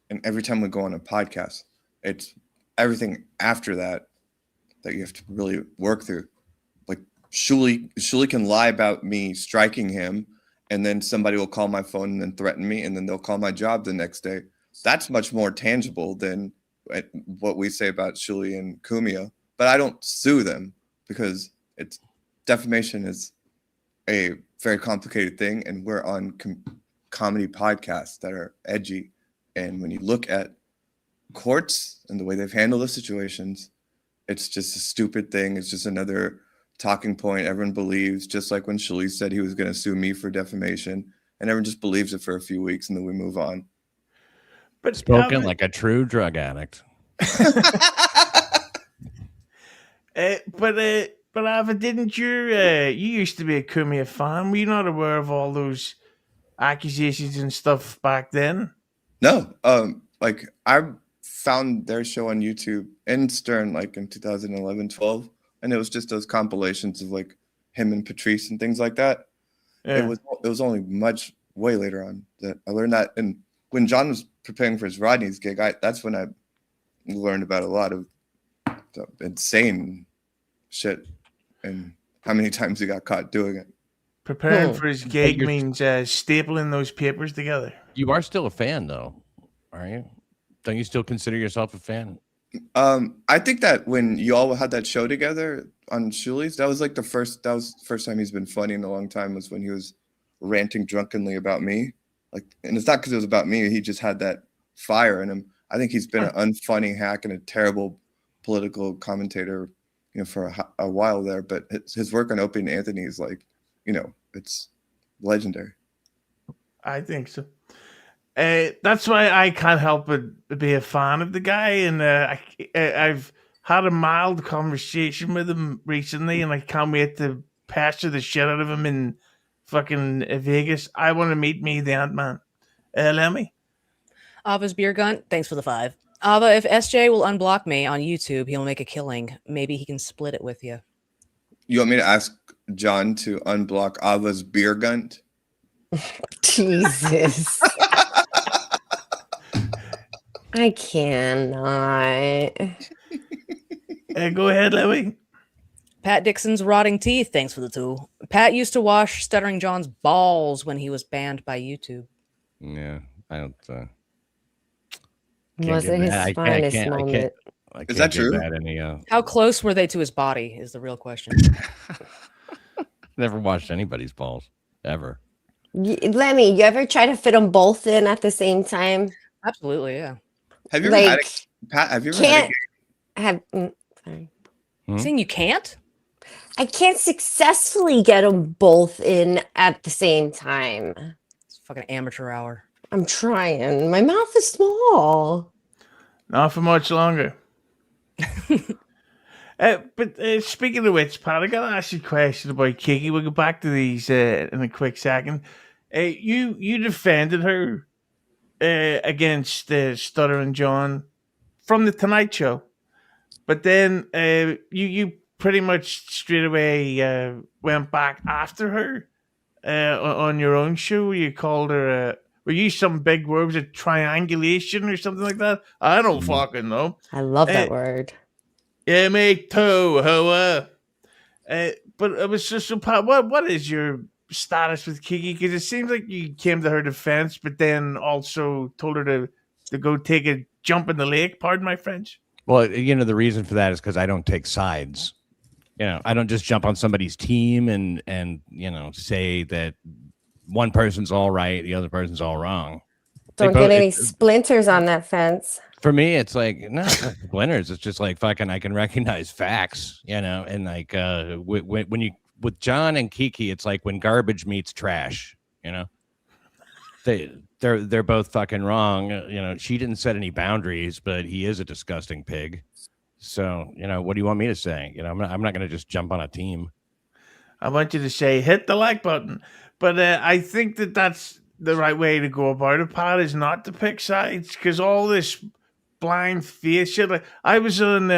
and every time we go on a podcast. It's everything after that you have to really work through. Like Shuli can lie about me striking him, and then somebody will call my phone and then threaten me, and then they'll call my job the next day. That's much more tangible than what we say about Shuli and Cumia. But I don't sue them because defamation is a very complicated thing, and we're on comedy podcasts that are edgy. And when you look at courts and the way they've handled the situations, it's just a stupid thing. It's just another talking point everyone believes, just like when Shuli said he was going to sue me for defamation, and everyone just believes it for a few weeks and then we move on. But Spoken like a true drug addict. But Ava, didn't you used to be a Cumia fan? Were you not aware of all those accusations and stuff back then? No, like I found their show on YouTube in Stern like in 2011, 12, and it was just those compilations of like him and Patrice and things like that. Yeah. It was only much way later on that I learned that, and when John was preparing for his Rodney's gig, that's when I learned about a lot of the insane shit and how many times he got caught doing it. Preparing for his gig means stapling those papers together. You are still a fan, though, are you? Don't you still consider yourself a fan? I think that when you all had that show together on Shuli's, that was the first time he's been funny in a long time, was when he was ranting drunkenly about me. And it's not because it was about me. He just had that fire in him. I think he's been an unfunny hack and a terrible political commentator, for a while there. But his work on Opie and Anthony is it's legendary. I think so. That's why I can't help but be a fan of the guy, and I've had a mild conversation with him recently, and I can't wait to pester the shit out of him in fucking Vegas. I want to meet me, the Ant-Man. Lemmi? Ava's Beer Gun, thanks for the 5. Ava, if SJ will unblock me on YouTube, he'll make a killing. Maybe he can split it with you. You want me to ask John to unblock Ava's beer gun? Jesus. I cannot. Go ahead, Levy. Pat Dixon's Rotting Teeth, thanks for the 2. Pat used to wash Stuttering John's balls when he was banned by YouTube. Yeah, I don't. Wasn't his finest moment. Is that true? How close were they to his body is the real question. Never washed anybody's balls, ever. Lemmy, you ever try to fit them both in at the same time? Absolutely, yeah. Have you ever had Pat? Have you ever had sorry. Saying you can't? I can't successfully get them both in at the same time. It's fucking amateur hour. I'm trying. My mouth is small. Not for much longer. But speaking of which, Pat, I got to ask you a question about Kiki. We'll get back to these in a quick second. You defended her against Stuttering John from the Tonight Show, but then you pretty much straight away went back after her on your own show. You called her. Were you some big word? Was it triangulation or something like that? I don't fucking know. I love that word. Yeah, me too. Hoa. But it was just so. What is your status with Kiki? Because it seems like you came to her defense, but then also told her to go take a jump in the lake. Pardon my French. Well, the reason for that is because I don't take sides. I don't just jump on somebody's team and say that one person's all right, the other person's all wrong. Don't get any splinters on that fence. For me, it's like, no, it's not splinters. It's just like fucking, I can recognize facts, and like when you with John and Kiki, it's like when garbage meets trash. They're both fucking wrong. She didn't set any boundaries, but he is a disgusting pig. So what do you want me to say? I'm not going to just jump on a team. I want you to say hit the like button, but I think that's the right way to go about it. Pat, is not to pick sides, because all this blind faith shit. Like I was on,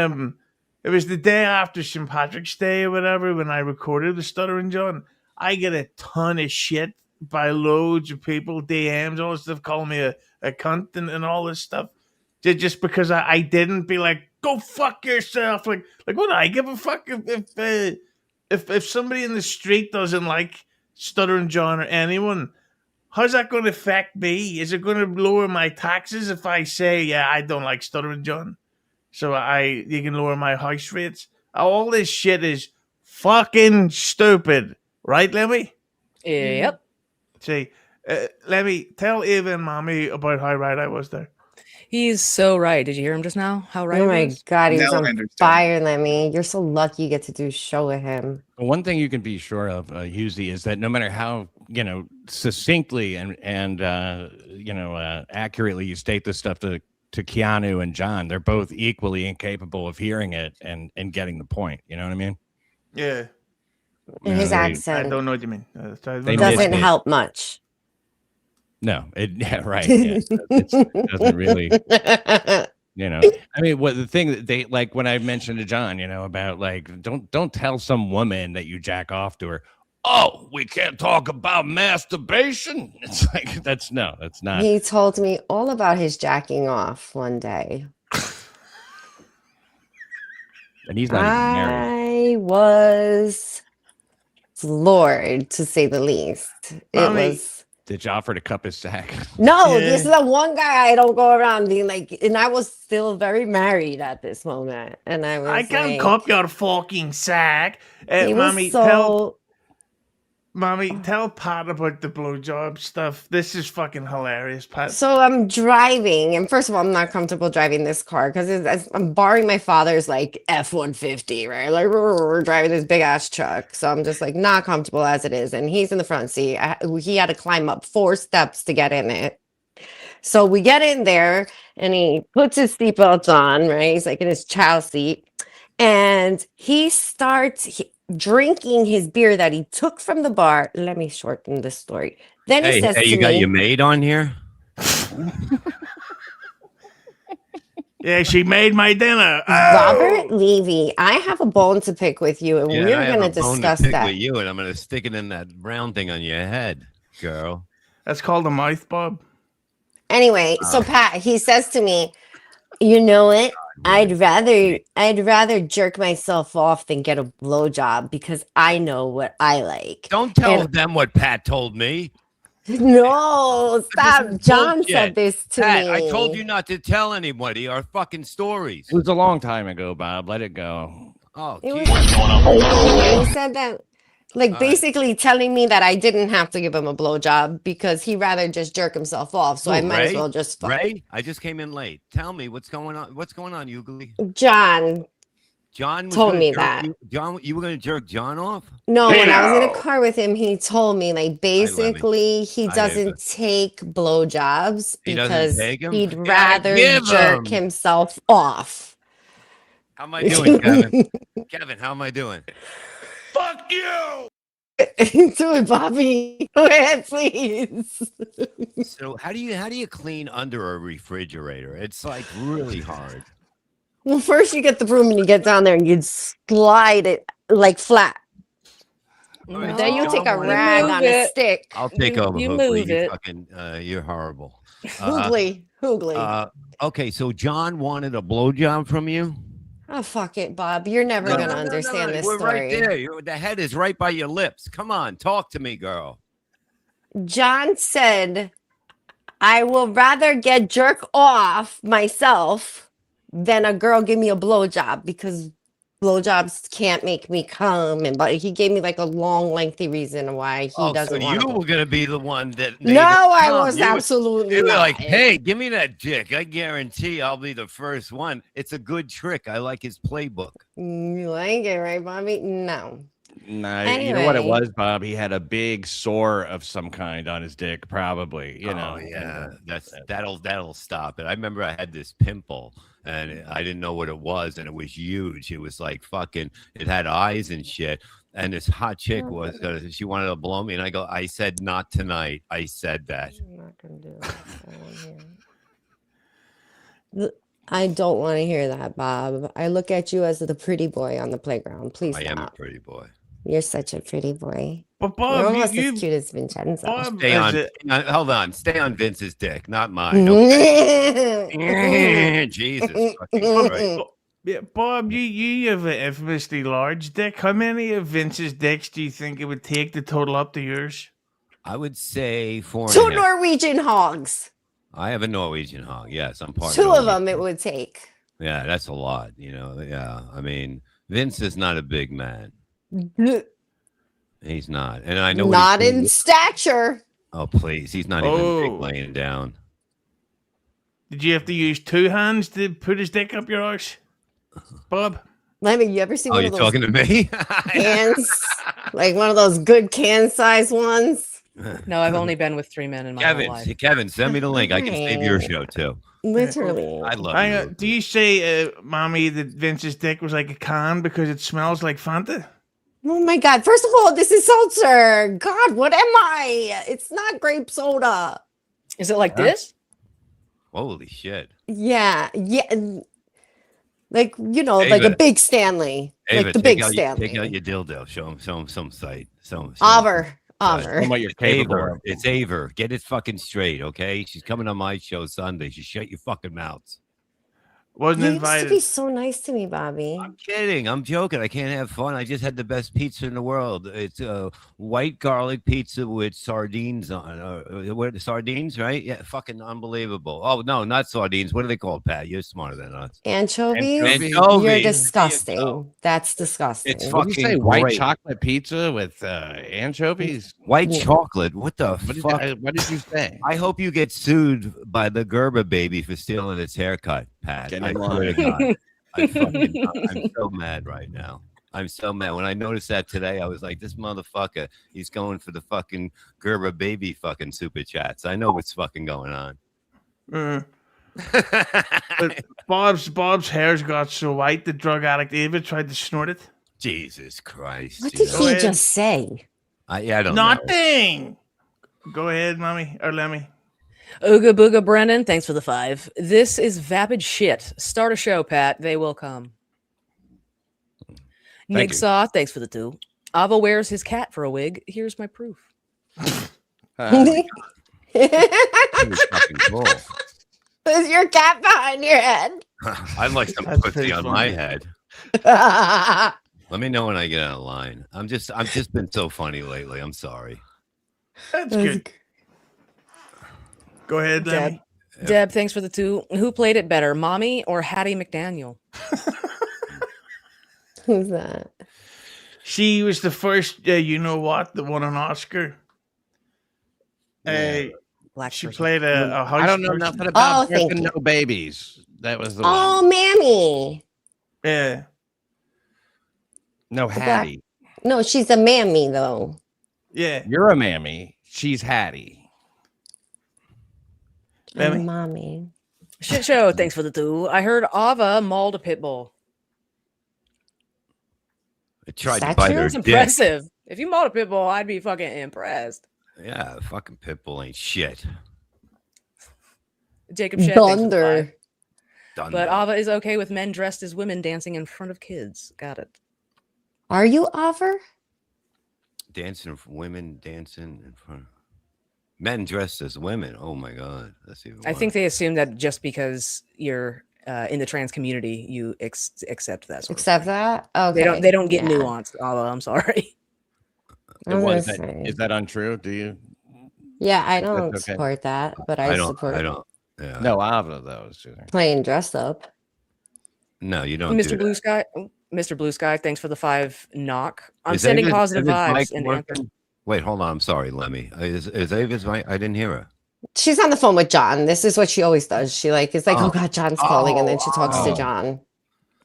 it was the day after St. Patrick's Day or whatever when I recorded the Stuttering John. I get a ton of shit by loads of people, DMs, all this stuff, calling me a cunt and all this stuff, just because I didn't be like, go fuck yourself. Like what? I give a fuck if somebody in the street doesn't like Stuttering John or anyone. How's that going to affect me? Is it going to lower my taxes if I say, yeah, I don't like Stuttering John, so you can lower my house rates? All this shit is fucking stupid, right, Lemmi? Yep. See, Lemmi, tell Eva and Mami about how right I was there. He's so right. Did you hear him just now? How right? Oh my God, he was Now I on understand. fire, Lemmy. You're so lucky you get to do a show with him. One thing you can be sure of, Husey, is that no matter how succinctly and accurately you state this stuff to Keanu and John, they're both equally incapable of hearing it and getting the point. You know what I mean? Yeah. And his I accent don't know what you mean. They doesn't missed it. help much. No, right. Yeah, it doesn't really. I mean, what the thing that they like when I mentioned to John, about like don't tell some woman that you jack off to her. Oh, we can't talk about masturbation. It's like that's not. He told me all about his jacking off one day. And he's not even married. I was floored, to say the least. It was. Did you offer to cup his sack? No, Yeah. this is the one guy I don't go around being like, and I was still very married at this moment. And I can't like, cup your fucking sack. he was Mami, tell Pat about the blowjob stuff. This is fucking hilarious, Pat. So I'm driving, and first of all, I'm not comfortable driving this car because I'm borrowing my father's like F-150, right? Like we're driving this big ass truck, so I'm just like not comfortable as it is. And he's in the front seat. He had to climb up 4 steps to get in it. So we get in there, and he puts his seatbelt on, right? He's like in his child seat, and he starts drinking his beer that he took from the bar. Let me shorten this story. Then he says to you me, got your maid on here? Yeah, she made my dinner. Robert Levy, I have a bone to pick with you, and we're I have going to a bone discuss pick that. with you, and I'm going to stick it in that brown thing on your head, girl. That's called a mouth bob. Anyway, so Pat, he says to me, you know what? I'd rather jerk myself off than get a blowjob because I know what I like. Don't tell them what Pat told me. No, stop. is John bullshit. said this to Pat, me. I told you not to tell anybody our fucking stories. It was a long time ago, Bob. Let it go. Oh, It geez. was, he said that, like, All basically telling me that I didn't have to give him a blowjob because he'd rather just jerk himself off. So I Who, might as Ray? well just fuck. Ray, I just came in late. Tell me what's going on. What's going on, Ugly? John John was told gonna me jerk that. John, you were going to jerk John off? No, when I was in a car with him, he told me like Lemmy. basically he Hi, doesn't Ava. take blowjobs He doesn't because take 'em? he'd Yeah, rather give jerk 'em. himself off. How am I doing, Kevin? Kevin, how am I doing? Fuck you! Do it, Bobby. Go ahead, please. So how do you clean under a refrigerator? It's like really hard. Well, first you get the broom and you get down there and you slide it like flat. All right, Then you John take a wanted- rag move on a it. stick. I'll take You- over. you Hoogly. move it. Fucking, you're horrible. Hoogly. Okay, so John wanted a blowjob from you. Oh, fuck it, Bob. You're never No, going to no, no, understand no. this We're story. right there. The head is right by your lips. Come on, talk to me, girl. John said, I will rather get jerk off myself than a girl give me a blowjob because blowjobs can't make me come. And but he gave me like a long, lengthy reason why he doesn't so want you to. were gonna be the one that. No, I was You were- absolutely You were not. like, hey, give me that dick. I guarantee I'll be the first one. It's a good trick. I like his playbook. You like it, right, Bobby? No. Nah, you know what it Anyway. was, Bob? He had a big sore of some kind on his dick, probably. You know, yeah, that'll stop it. I remember I had this pimple and I didn't know what it was, and it was huge. It was like fucking. It had eyes and shit. And this hot chick was she wanted to blow me, and I said not tonight. I said that. I'm not gonna do it. I don't want to hear that, Bob. I look at you as the pretty boy on the playground. Please I stop. am a pretty boy. You're such a pretty boy. But You're Bob, almost you, as cute as Vincenzo. Bob, Stay as on. a- Hold on. Stay on Vince's dick, not mine. Okay? Jesus. fucking Christ. yeah, Bob, you have an infamously large dick. How many of Vince's dicks do you think it would take to total up to yours? I would say 4 Two and a half. Norwegian hogs. I have a Norwegian hog. Yes, I'm part Two of of them it would take. Yeah, that's a lot. Yeah. I mean, Vince is not a big man. He's not. And I know. Not in stature. Oh, please. He's not even Oh. big laying down. Did you have to use two hands to put his dick up your arse, Bob? Lemmy, you ever see Oh, one you're of those talking to me? cans? Like one of those good can size ones? No, I've only been with 3 men in my whole life. Kevin, send me the link. I can save your show too. Literally. I love Hang you. on, do you say, Mommy, that Vince's dick was like a can because it smells like Fanta? Oh my God. First of all, this is seltzer. God, what am I? It's not grape soda. Is it like this? Holy shit. Yeah. Yeah. Like, like a Ava. big Stanley. Ava, like the take big out Stanley. Take out your dildo. Show him some site. Aver. Tell him what you're capable Aver. of. It's Aver. Get it fucking straight, okay? She's coming on my show Sunday. She shut your fucking mouths. Wasn't You used to invited. be so nice to me, Bobby. I'm kidding. I'm joking. I can't have fun. I just had the best pizza in the world. It's a white garlic pizza with sardines on. What sardines, right? Yeah, fucking unbelievable. Oh no, not sardines. What are they called, Pat? You're smarter than us. Anchovies? Anchovies. You're There you disgusting. go. That's disgusting. It's Did you say fucking white great. chocolate pizza with anchovies? White Yeah. chocolate. What the What fuck? did you say? I hope you get sued by the Gerber baby for stealing its haircut, Pat. Get I in swear to line. God. I'm so mad right now. I'm so mad. When I noticed that today, I was like, this motherfucker, he's going for the fucking Gerber baby fucking super chats. I know what's fucking going on. But Bob's hair's got so white the drug addict Ava tried to snort it. Jesus Christ. What you did know? he ahead. just say? I don't know. Nothing. Go ahead, Mommy or Lemmy. Ooga booga Brennan, thanks for the 5. This is vapid shit. Start a show, Pat. They will come. Nick you. Saw, thanks for the 2. Ava wears his cat for a wig. Here's my proof. It was fucking cool. Is your cat behind your head? I'd like some That's pussy pretty on funny. my head. Let me know when I get out of line. I've just been so funny lately. I'm sorry. That's good. Go ahead, Lemmy. Deb, thanks for the 2. Who played it better, Mami or Hattie McDaniel? Who's that? She was the first, you know what, that won an Oscar. Black She person. played a house I don't know person. nothing about Oh, thank birthing you. no babies. That was the Oh, one. Mammy. Yeah. No, Hattie. No, she's a mammy, though. Yeah. You're a mammy. She's Hattie. Lemmy? Mommy. Shit show, thanks for the 2. I heard Ava mauled a pit bull. I tried to that bite true? her That's dick. impressive. If you mauled a pit bull, I'd be fucking impressed. Yeah, fucking Pitbull ain't shit. Jacob Shedd, thanks for the 5. Thunder. Done But that. Ava is okay with men dressed as women dancing in front of kids. Got it. Are you Offer? Dancing, women dancing in front of men dressed as women. Oh my God, that's even. I think worse. they assume that just because you're in the trans community, you accept that. Sort of Accept thing. that? Okay. They don't get yeah. nuanced. Ava, I'm sorry. I was What, gonna say. is that untrue? Do you? Yeah, I That's don't okay. support that, but I support I don't. Yeah. No, Ava though. playing dress up. No, you don't. Mr. Do Blue that. Sky, Mr. Blue Sky, thanks for the 5 knock. I'm Is sending Ava's- positive Ava's vibes mic and working? Wait, hold on. I'm sorry, Lemmy. Is Ava's mic? I didn't hear her. She's on the phone with John. This is what she always does. She is like, oh God, John's calling, and then she talks to oh. John.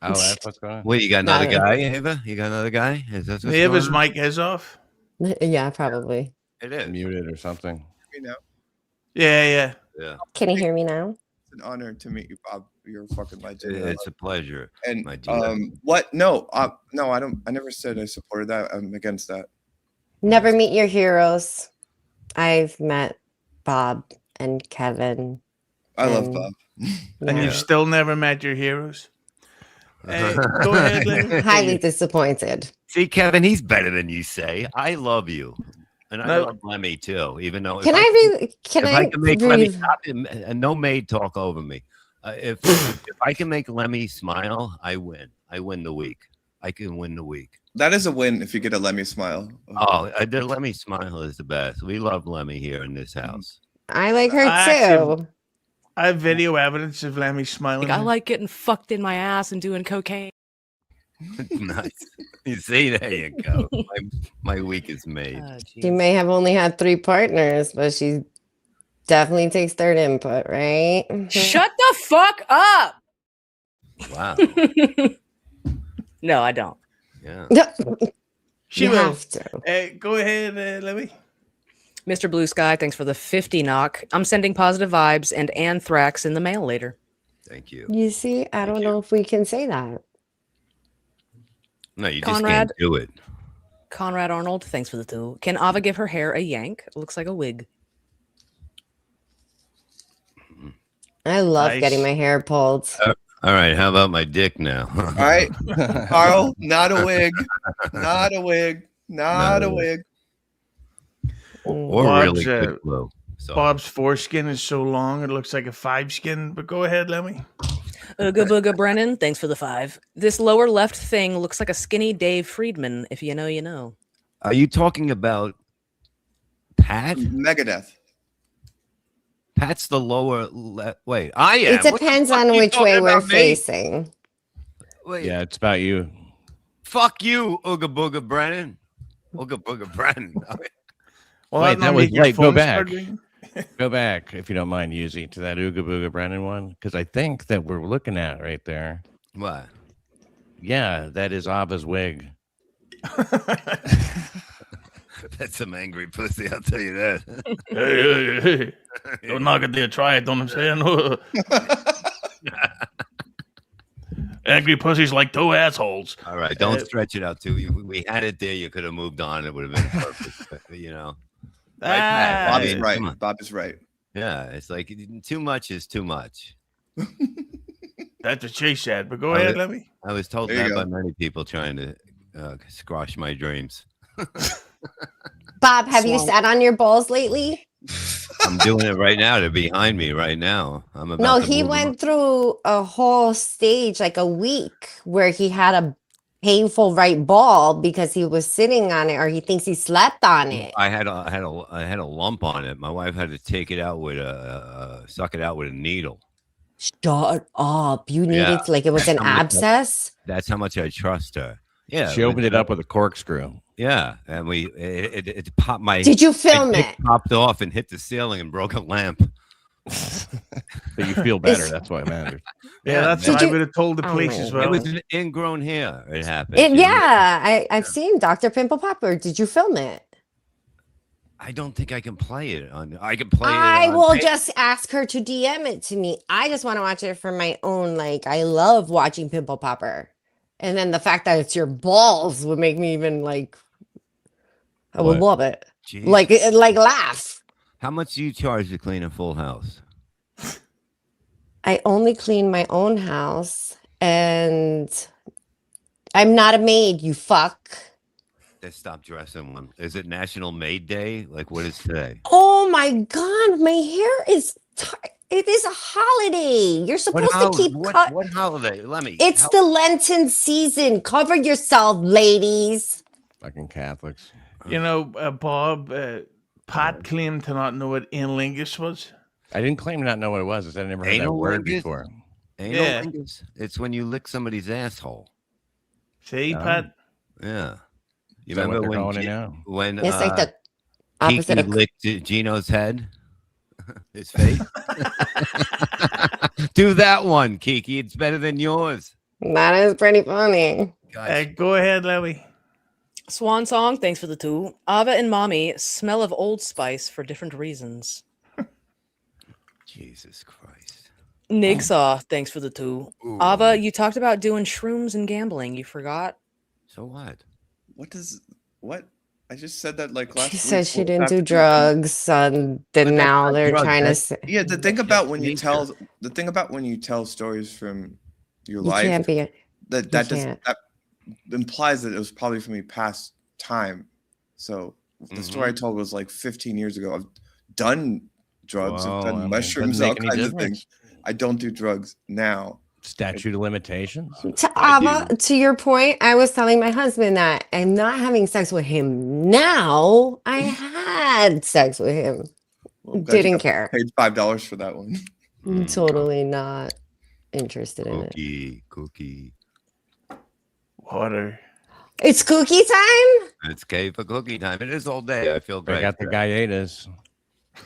Oh, that's what's going on. Wait, you got another No. guy, Ava? You got another guy? Is that what's Ava's going on? mic is off. Yeah, probably. It is. Muted or something. You know, Yeah. Yeah, Can you hear me now? it's an honor to meet you, Bob. You're a fucking legend. it's a pleasure. And my dear. what? No, no, I don't. I never said I supported that. I'm against that. Never meet your heroes. I've met Bob and Kevin. I love And- Bob. And Yeah. you've still never met your heroes. Go ahead, Lynn. Highly disappointed. See, Kevin, he's better than you say. I love you, and I No. love Lemmy too. Even though Can I if I can make Lemmy read- stop him, and no maid talk over me. If I can make Lemmy smile, I win. I win the week. I can win the week. That is a win if you get a Lemmy smile. Oh, the Lemmy smile is the best. We love Lemmy here in this house. I like her Actually- too. I have video evidence of Lemmy smiling. Like, I like getting fucked in my ass and doing cocaine. Nice. You see, there you go. My week is made. Oh, She jeez. may have only had 3 partners, but she definitely takes third input, right? Shut the fuck up. Wow. No, I don't. Yeah. She you will. have to. Go ahead, Levy. Mr. Blue Sky, thanks for the 50 knock. I'm sending positive vibes and anthrax in the mail later. Thank you. You see, I don't know if we can say that. No, you just Conrad? can't do it. Conrad Arnold, thanks for the 2. Can Ava give her hair a yank? It looks like a wig. I love Nice. getting my hair pulled. All right, how about my dick now? All right, Carl, not a wig, not a wig, not a wig. Or Bob's, really good glue. So Bob's foreskin is so long it looks like a 5 skin. But go ahead, Lemmy. Ooga Booga Brennan, thanks for the 5. This lower left thing looks like a skinny Dave Friedman. If you know, you know. are you talking about Pat? Megadeth. Pat's the lower left. Wait, I am. It depends on which way we're facing. Wait, Yeah, it's about you. fuck you, Ooga Booga Brennan. Ooga Booga Brennan. Well, Wait, that not was make your like, go phone back. start ringing. Go back, if you don't mind, Yuzi, to that Ooga Booga Brennan one, because I think that we're looking at right there. What? Yeah, that is Ava's wig. That's some angry pussy, I'll tell you that. Hey. Don't knock it there, try it, don't I'm saying? Angry pussies like 2 assholes. All right, don't stretch it out too. We had it there. You could have moved on. It would have been perfect. But, you know. Right, Pat? Ah, Bob I is mean, right. come on. Bob is right. Yeah, it's like too much is too much. that's what she said. But go I ahead, was- Lemmy. I was told There you that by go. many people trying to squash my dreams. Bob, have you Swamp. sat on your balls lately? I'm doing it right now. They're behind me right now. I'm about No, to he move went through a whole stage, like a week, where he had a painful right ball because he was sitting on it, or he thinks he slept on it. I had a lump on it. My wife had to take it out with suck it out with a needle. Shut up! You Yeah. needed like it was an I'm gonna- abscess. That's how much I trust her. Yeah, She opened it up with a corkscrew. Yeah, and it popped my. Did you my film dick it? popped off and hit the ceiling and broke a lamp. But you feel better. That's what matters. Yeah, that's Did what I you- would have told the Oh police my as God. well. It was an ingrown hair. It happened. I've seen Dr. Pimple Popper. Did you film it? I don't think I can play it on. I can play it. I on will tape. just ask her to DM it to me. I just want to watch it for my own. Like, I love watching Pimple Popper. And then the fact that it's your balls would make me even like, I would What? love it. Jeez. Like laugh. How much do you charge to clean a full house? I only clean my own house, and I'm not a maid, you fuck. They stopped dressing one. Is it National Maid Day? Like, what is today? Oh my god, my hair is it is a holiday. You're supposed to keep cut. What holiday? Let me. It's the Lenten season. Cover yourself, ladies. Fucking Catholics. You know, Bob, Pat claimed to not know what analingus was. I didn't claim to not know what it was. I said I never heard that word before. Yeah. Analingus? It's when you lick somebody's asshole. See, Oh. Pat? Yeah. You Is that what remember they're when calling it now? when It's like the opposite Kiki of licked Gino's head? His face? Do that one, Kiki. It's better than yours. that is pretty funny. Go ahead, Levy. Swan Song, thanks for the 2. Ava and Mami smell of Old Spice for different reasons. Jesus Christ. Nigsaw, thanks for the 2. Ooh. Ava, you talked about doing shrooms and gambling. You forgot? So what? What? I just said that like last She week. said she What didn't do happened? drugs, then that's now not they're drugs, trying to that's- say Yeah, the thing That's about just when you nature. tell the thing about when you tell stories from your you life can't be. that can't. that implies that it was probably from your past time. So the story I told was like 15 years ago. I've done drugs, Whoa, I've I done mean, mushrooms, doesn't all make any kinds of difference. things. I don't do drugs now. Statute of limitations. To I Ava, to your point, I was telling my husband that I'm not having sex with him now. I had sex with him. Well, I'm glad you Didn't got care. paid $5 for that one. Totally not interested in it. Cookie. Water. It's cookie time. It's cake for cookie time. It is all day. I feel They great. got the galletas.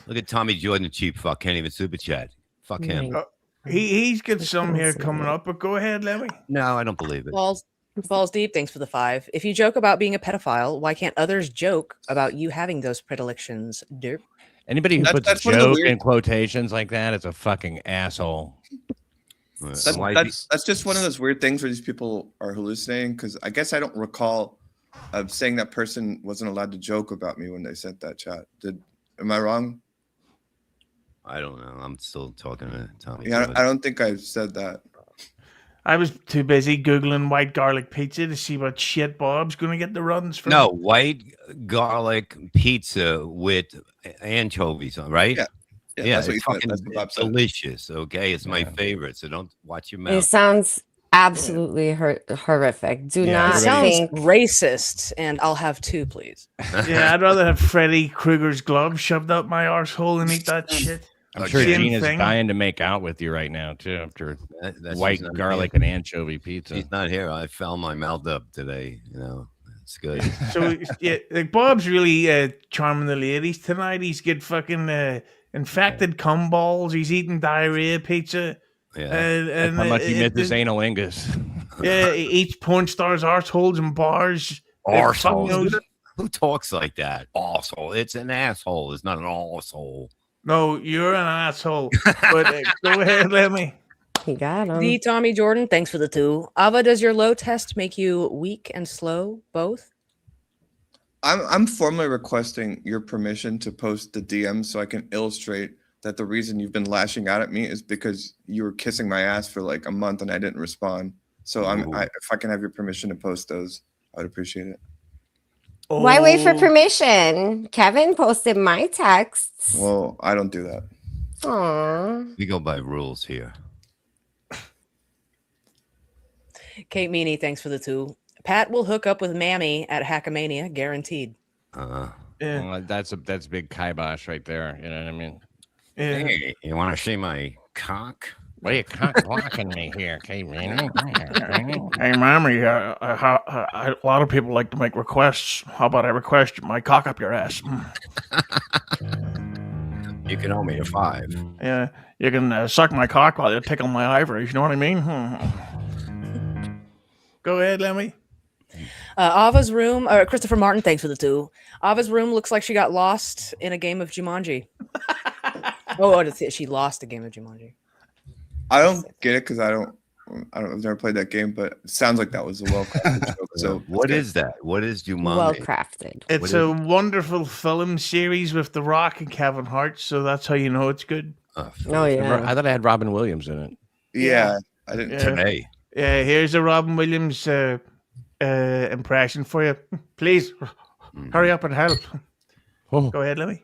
Look at Tommy Jordan, cheap fuck. Can't even super chat. Fuck him. My- He's got some here Listen to coming it. up, but go ahead, Levy. No, I don't believe it. Balls deep, thanks for the 5. If you joke about being a pedophile, why can't others joke about you having those predilections? Derp. Anybody who That's puts one of the joke weird- in quotations like that is a fucking asshole. That's just one of those weird things where these people are hallucinating, because I guess I don't recall saying that person wasn't allowed to joke about me when they sent that chat. Am I wrong? I don't know. I'm still talking to Tommy. Yeah, Jordan. I don't think I said that. I was too busy Googling white garlic pizza to see what shit Bob's going to get the runs from. No, white garlic pizza with anchovies on, right? Yeah. Yeah, that's what you it's said. fucking That's what Bob said. delicious. Okay, it's my Yeah. favorite. So don't watch your It mouth. sounds absolutely horrific. Do Yeah, not It sounds think. racist, and I'll have 2, please. Yeah, I'd rather have Freddy Krueger's glove shoved up my arsehole and eat that shit. I'm sure Same Gina's thing. dying to make out with you right now too, after That's white she's not garlic here. and anchovy pizza. She's not here. I found my mouth up today. You know, it's good. So yeah, like Bob's really charming the ladies tonight. He's got fucking infected cum balls. He's eating diarrhea pizza. Yeah. And How much you miss this analingus? Yeah, he eats porn stars' arseholes and bars. Arsehole. Fuck knows- Who talks like that? Arsehole. It's an asshole. It's not an arsehole. No, you're an asshole. But go ahead, Lemmi. You got him. The Tommy Jordan, thanks for the 2. Ava, does your low test make you weak and slow? Both? I'm formally requesting your permission to post the DM so I can illustrate that the reason you've been lashing out at me is because you were kissing my ass for like a month and I didn't respond. So if I can have your permission to post those, I would appreciate it. Why wait for Oh, permission? Kevin posted my texts. Well, I don't do that. Aww. We go by rules here. Kate Meany, thanks for the 2. Pat will hook up with Mami at Hackamania, guaranteed. Yeah, Well, that's a big kibosh right there. You know what I mean? yeah. Hey, you want to see my cock? Why are you cock blocking me here, Kate? Hey, Mommy, a lot of people like to make requests. How about I request my cock up your ass? You can owe me a 5. Yeah, you can suck my cock while you tickle my ivories. You know what I mean? Go ahead, Lemmy. Ava's room, Christopher Martin, thanks for the 2. Ava's room looks like she got lost in a game of Jumanji. She lost a game of Jumanji. I don't get it because I've never played that game, but it sounds like that was a well-crafted joke. So What is that? What is Jumanji? Well crafted. It's a wonderful film series with The Rock and Kevin Hart, so that's how you know it's good. Oh Remember, yeah. I thought I had Robin Williams in it. Yeah, I didn't. Yeah. Today. Yeah, here's a Robin Williams impression for you. Please hurry up and help. Oh. Go ahead, Lemmy.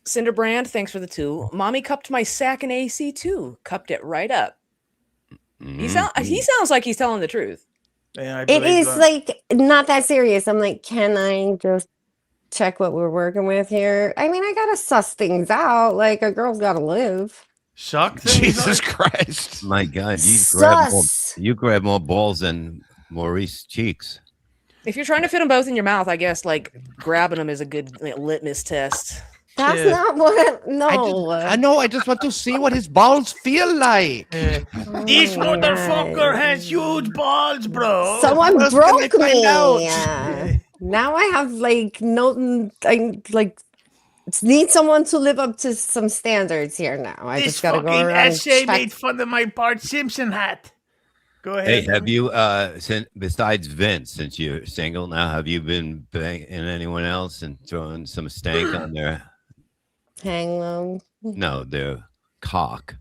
Cinderbrand, thanks for the 2. Mommy cupped my sack in AC too. Cupped it right up. He sounds like he's telling the truth. Yeah, I It believe is that. like not that serious. I'm like, can I just check what we're working with here? I mean, I gotta suss things out. Like a girl's gotta live. Suck things Jesus out? Christ. My God, Sus. you grab more balls than Maurice Cheeks. If you're trying to fit them both in your mouth, I guess like grabbing them is a good litmus test. That's Yeah. not what. No. I know. I just want to see what his balls feel like. Oh This my motherfucker God. has huge balls, bro. Someone What else can I broke find me. out? Now I have like no. I like need someone to live up to some standards here. Now I This just gotta go fucking around. essay check. made fun of my Bart Simpson hat. Go ahead. Hey, have Lemmy. you besides Vince, since you're single now, have you been banging anyone else and throwing some stank on their Hang them. their cock?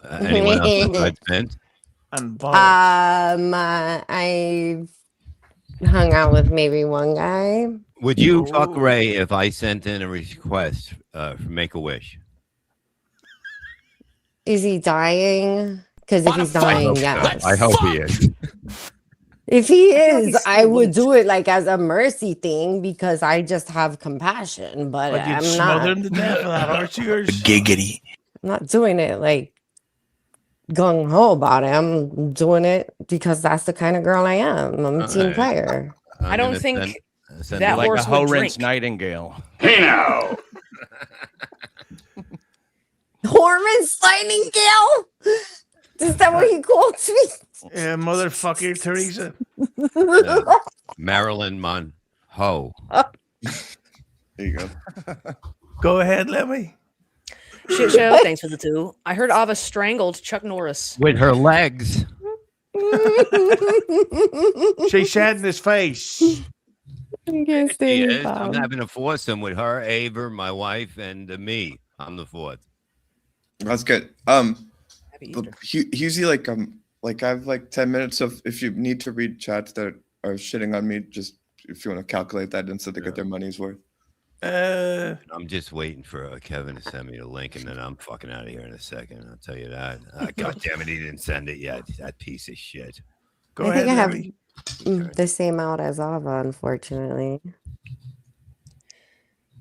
Anyone else besides Vince? And balls. I've hung out with maybe one guy. Would you fuck Ooh. Ray if I sent in a request for Make-A-Wish? Is he dying? Because if he's dying, yeah. I hope he is. If he feel like is, he's I would still do it like as a mercy thing because I just have compassion. But But you'd I'm smother not. him to death with that horse of yours. Giggity. I'm not doing it like gung ho about it. I'm doing it because that's the kind of girl I am. I'm a team Alright. player. I don't think send that it Like horse a would Horace drink. Nightingale. Hey now. Hormone Nightingale? Is that what he calls me? Yeah, motherfucker, Teresa. Marilyn Monroe. There you go. Go ahead, Lemmy. Shit show, thanks for the 2. I heard Ava strangled Chuck Norris. With her legs. She said in his face. I can't She stand is. I'm him. having a foursome with her, Aver, my wife, and me. I'm the fourth. That's good. Happy But Easter. usually like I have like 10 minutes of if you need to read chats that are shitting on me, just if you want to calculate that and so they get their money's worth. I'm just waiting for Kevin to send me the link, and then I'm fucking out of here in a second. I'll tell you that. God damn it, he didn't send it yet. That piece of shit. Go I ahead, think I have Lemmy. the same out as Ava, unfortunately.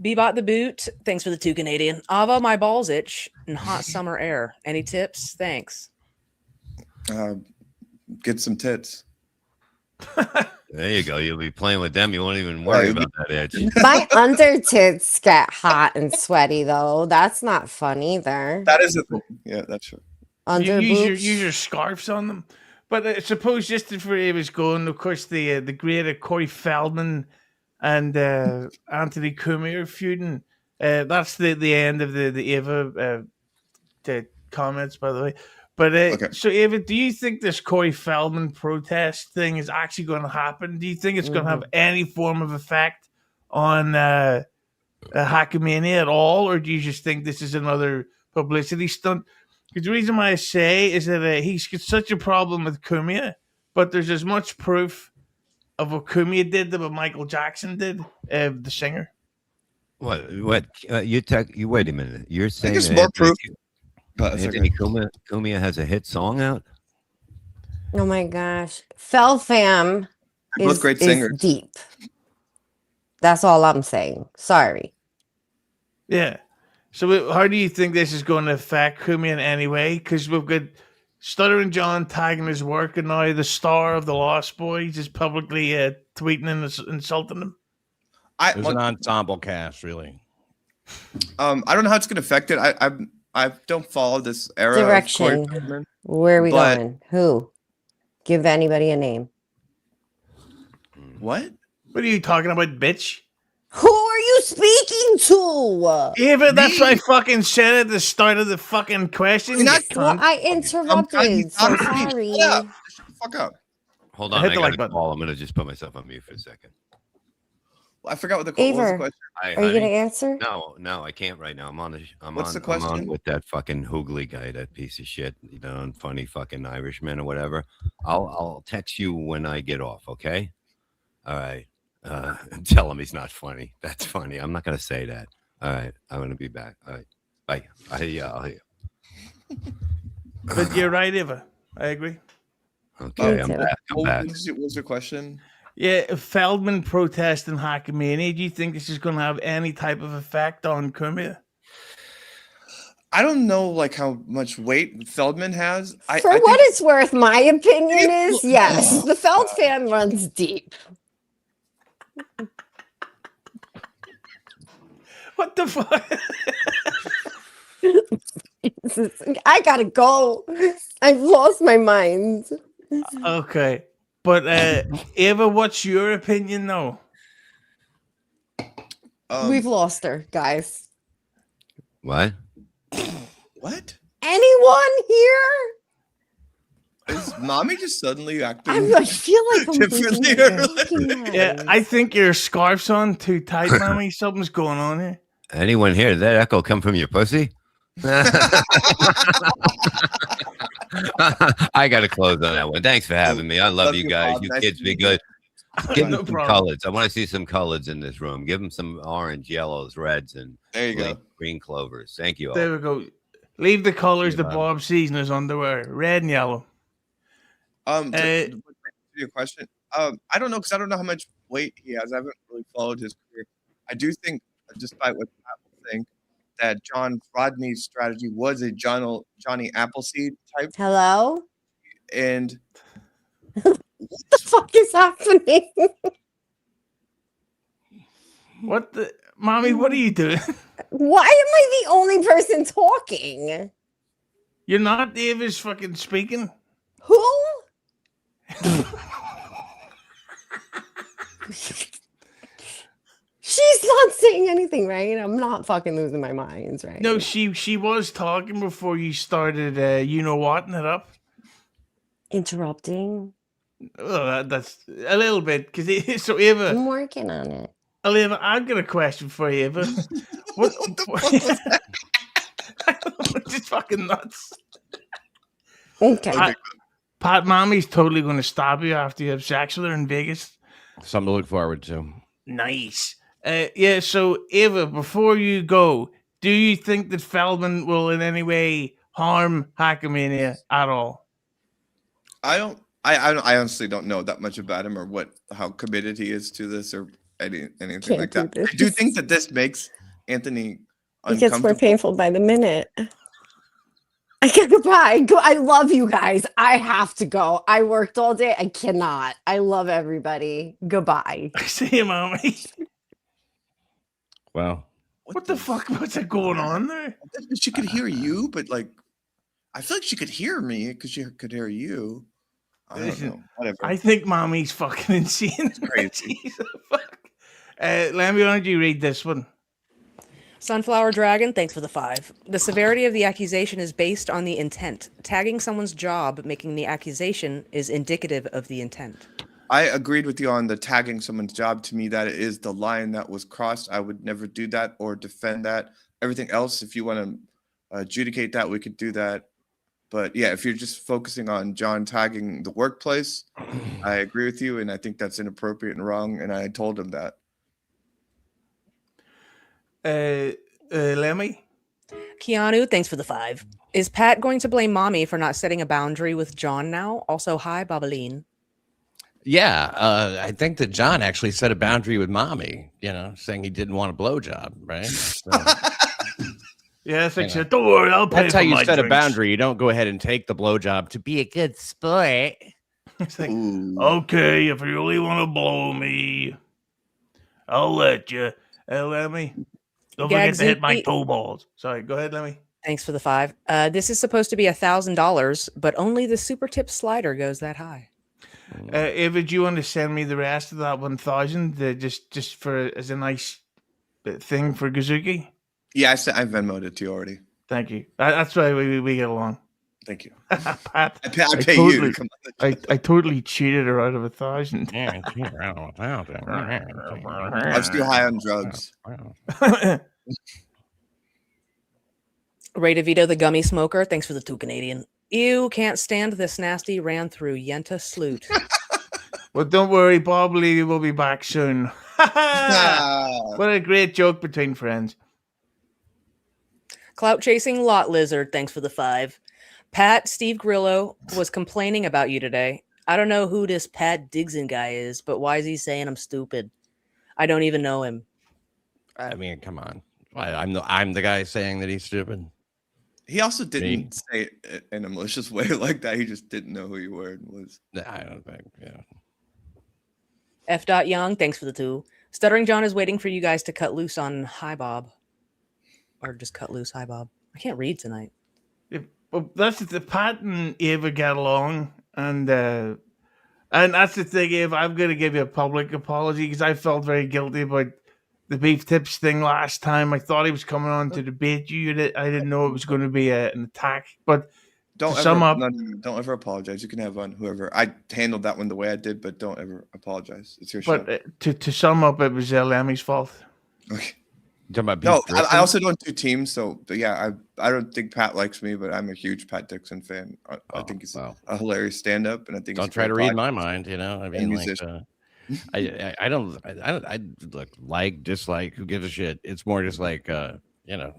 Bebot the boot, thanks for the 2 Canadian. Ava, my balls itch in hot summer air. Any tips? Thanks. Get some tits. There you go. You'll be playing with them. You won't even worry about that itch. My under tits get hot and sweaty though. That's not fun either. That is a thing. Yeah, that's true. Under You boobs. use your scarves on them. But suppose just for it was going, of course, the great Cory Feldman and Anthony Cumia feuding. That's the end of the Ava the comments, by the way. But Okay. so Ava, do you think this Cory Feldman protest thing is actually going to happen? Do you think it's going to have any form of effect on Hackamania at all, or do you just think this is another publicity stunt? Because the reason why I say is that he's got such a problem with Cumia, but there's as much proof of what Cumia did that what Michael Jackson did, the singer. What? You wait a minute. You're saying it's that more Anthony- proof. But it's Anthony okay. Cumia has a hit song out? Oh my gosh. Fel Fam They're both is, great is singers. deep. That's all I'm saying. Sorry. Yeah. So how do you think this is going to affect Cumia in any way? Because we've got Stuttering John tagging his work, and now the star of the Lost Boys is publicly tweeting and insulting him. I It was an ensemble cast, really. I don't know how it's going to affect it. I don't follow this era. Of Cory Direction. Feldman. Where are we But- going? Who? Give anybody a name. What? What are you talking about, bitch? Who are you speaking to? Ava, that's what I fucking said at the start of the fucking question. You're not- you Well, cunt. I interrupted. So sorry. Shut up. Shut the fuck up. Hold I on. hit I the got like a button. call. I'm going to just put myself on mute for a second. I forgot what the what was the Aver, question. Hi, are you gonna honey. answer? No, I can't right now. I'm on. What's the I'm on question? with that fucking Hoogly guy, that piece of shit, and funny fucking Irishman or whatever. I'll text you when I get off. Okay. All right. Tell him he's not funny. That's funny. I'm not gonna say that. All right. I'm gonna be back. All right. Bye. I'll hear you. But you're right, Eva. I agree. Okay. I'm too. back. I'm back. What was your question? Yeah, if Feldman protesting Hackamania, do you think this is going to have any type of effect on Cumia? I don't know like how much weight Feldman has. For what it's worth, my opinion is yes, the Feld fan runs deep. What the fuck? I gotta go. I've lost my mind. Okay. But Eva, what's your opinion though? We've lost her, guys. What? What? Anyone here? Is Mami just suddenly acting? I feel like I'm Differently losing my Yeah, mind. I think your scarf's on too tight, Mommy. Something's going on here. Anyone here? Did that echo come from your pussy? I got to close on that one. Thanks for having me. I love you guys. Bob. You Nice kids to be meet you. good. Give No them some problem. colors. I want to see some colors in this room. Give them some orange, yellows, reds, and There you go. green clovers. Thank you all. There we go. Leave the colors Yeah, that Bob sees in his underwear, red and yellow. To your question, I don't know because I don't know how much weight he has. I haven't really followed his career. I do think, despite what people think, that John Rodney's strategy was a Johnny Appleseed type, Hello? and What the fuck is happening? What the Mommy, what are you doing? Why am I the only person talking? You're not Davis fucking speaking. Who? She's not saying anything, right? I'm not fucking losing my mind, right? No, she was talking before you started you know whatting it up. Interrupting. Oh, that's a little bit because so Eva, I'm working on it. Eva, I've got a question for you, Eva. What the fuck was that? Just fucking nuts. Okay. Pat, Mommy's totally going to stop you after you have sex with her in Vegas. Something to look forward to. Nice. Yeah, so Eva, before you go, do you think that Feldman will in any way harm Hackamania at all? I honestly don't know that much about him or how committed he is to this or anything Can't like do that. this. I do think that this makes Anthony It gets more uncomfortable. painful by the minute. I gotta bye. I love you guys. I have to go. I worked all day. I cannot. I love everybody. Goodbye. See you, Mommy. Well, What the fuck? What's going on there? She could hear you, but like, I feel like she could hear me because she could hear you. I don't Listen, know. Whatever. I think Mommy's fucking insane. crazy. Jesus, fuck. Lemmy, why don't you read this one? Sunflower Dragon, thanks for the 5. The severity of the accusation is based on the intent. Tagging someone's job, making the accusation, is indicative of the intent. I agreed with you on the tagging someone's job. To me, that is the line that was crossed. I would never do that or defend that. Everything else, if you want to adjudicate that, we could do that. But yeah, if you're just focusing on John tagging the workplace, I agree with you, and I think that's inappropriate and wrong. And I told him that. Lemmy? Keanu, thanks for the 5. Is Pat going to blame Mommy for not setting a boundary with John now? Also, hi, Babaline. yeah, I think that John actually set a boundary with Mommy, saying he didn't want a blowjob, right? So, Yeah, I think so. Don't worry, I'll pay that's for how you my set a drinks. boundary. You don't go ahead and take the blowjob to be a good sport. It's like, Ooh. okay, if you really want to blow me, I'll let you. Lemmy, don't forget to hit my Gagzuki- toe balls. Sorry, go ahead, Lemmy. Thanks for the 5. This is supposed to be $1,000, but only the super tip slider goes that high. Eva, do you want to send me the rest of that 1,000 just for as a nice thing for Gazuki? Yeah, I Venmoed it to you already. Thank you. That's why we get along. Thank you. Pat, I pay you totally, to come on. I totally cheated her out of 1,000. Yeah, I was too high on drugs. Ray DeVito, the gummy smoker. Thanks for the 2 Canadian. Ew, can't stand this nasty. Ran through Yenta Sloot. Well, don't worry, Bob Levy will be back soon. What a great joke between friends. Clout chasing lot lizard. Thanks for the 5. Pat, Steve Grillo was complaining about you today. I don't know who this Pat Dixon guy is, but why is he saying I'm stupid? I don't even know him. I mean, come on. I'm the guy saying that he's stupid. He also didn't say it in a malicious way like that. He just didn't know who you were and was. I don't think. Yeah. F. Young, thanks for the 2. Stuttering John is waiting for you guys to cut loose on Hi Bob. Or just cut loose Hi Bob. I can't read tonight. Well, that's the Pat and Ava get along, and that's the thing, Ava. I'm going to give you a public apology because I felt very guilty about the beef tips thing last time. I thought he was coming on to debate you. I didn't know it was going to be an attack. But don't ever apologize. You can have on whoever. I handled that one the way I did, but don't ever apologize. It's your show. But to sum up, it was Lemmy's fault. Okay. About no, I also don't do teams, so yeah, I don't think Pat likes me, but I'm a huge Pat Dixon fan. I think he's a hilarious stand-up, and I think don't try to read my mind. You know, I mean, like, I don't look, like, dislike. Who gives a shit? It's more just like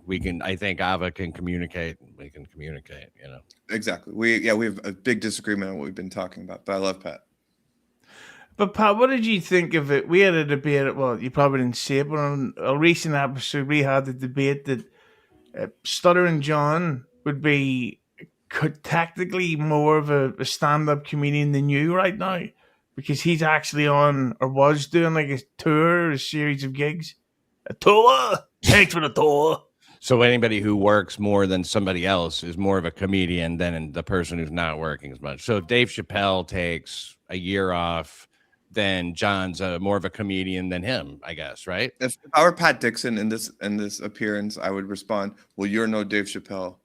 we can. I think Ava can communicate. We can communicate. You know, exactly. We have a big disagreement on what we've been talking about, but I love Pat. But Pat, what did you think of it? We had a debate. Well, you probably didn't see it, but on a recent episode, we had the debate that Stuttering John would be tactically more of a stand-up comedian than you right now, because he's actually on, or was doing, like a tour, a series of gigs. A tour! Thanks for the tour! So anybody who works more than somebody else is more of a comedian than the person who's not working as much. So if Dave Chappelle takes a year off, then John's more of a comedian than him, I guess, right? If I were Pat Dixon in this appearance, I would respond, "Well, you're no Dave Chappelle."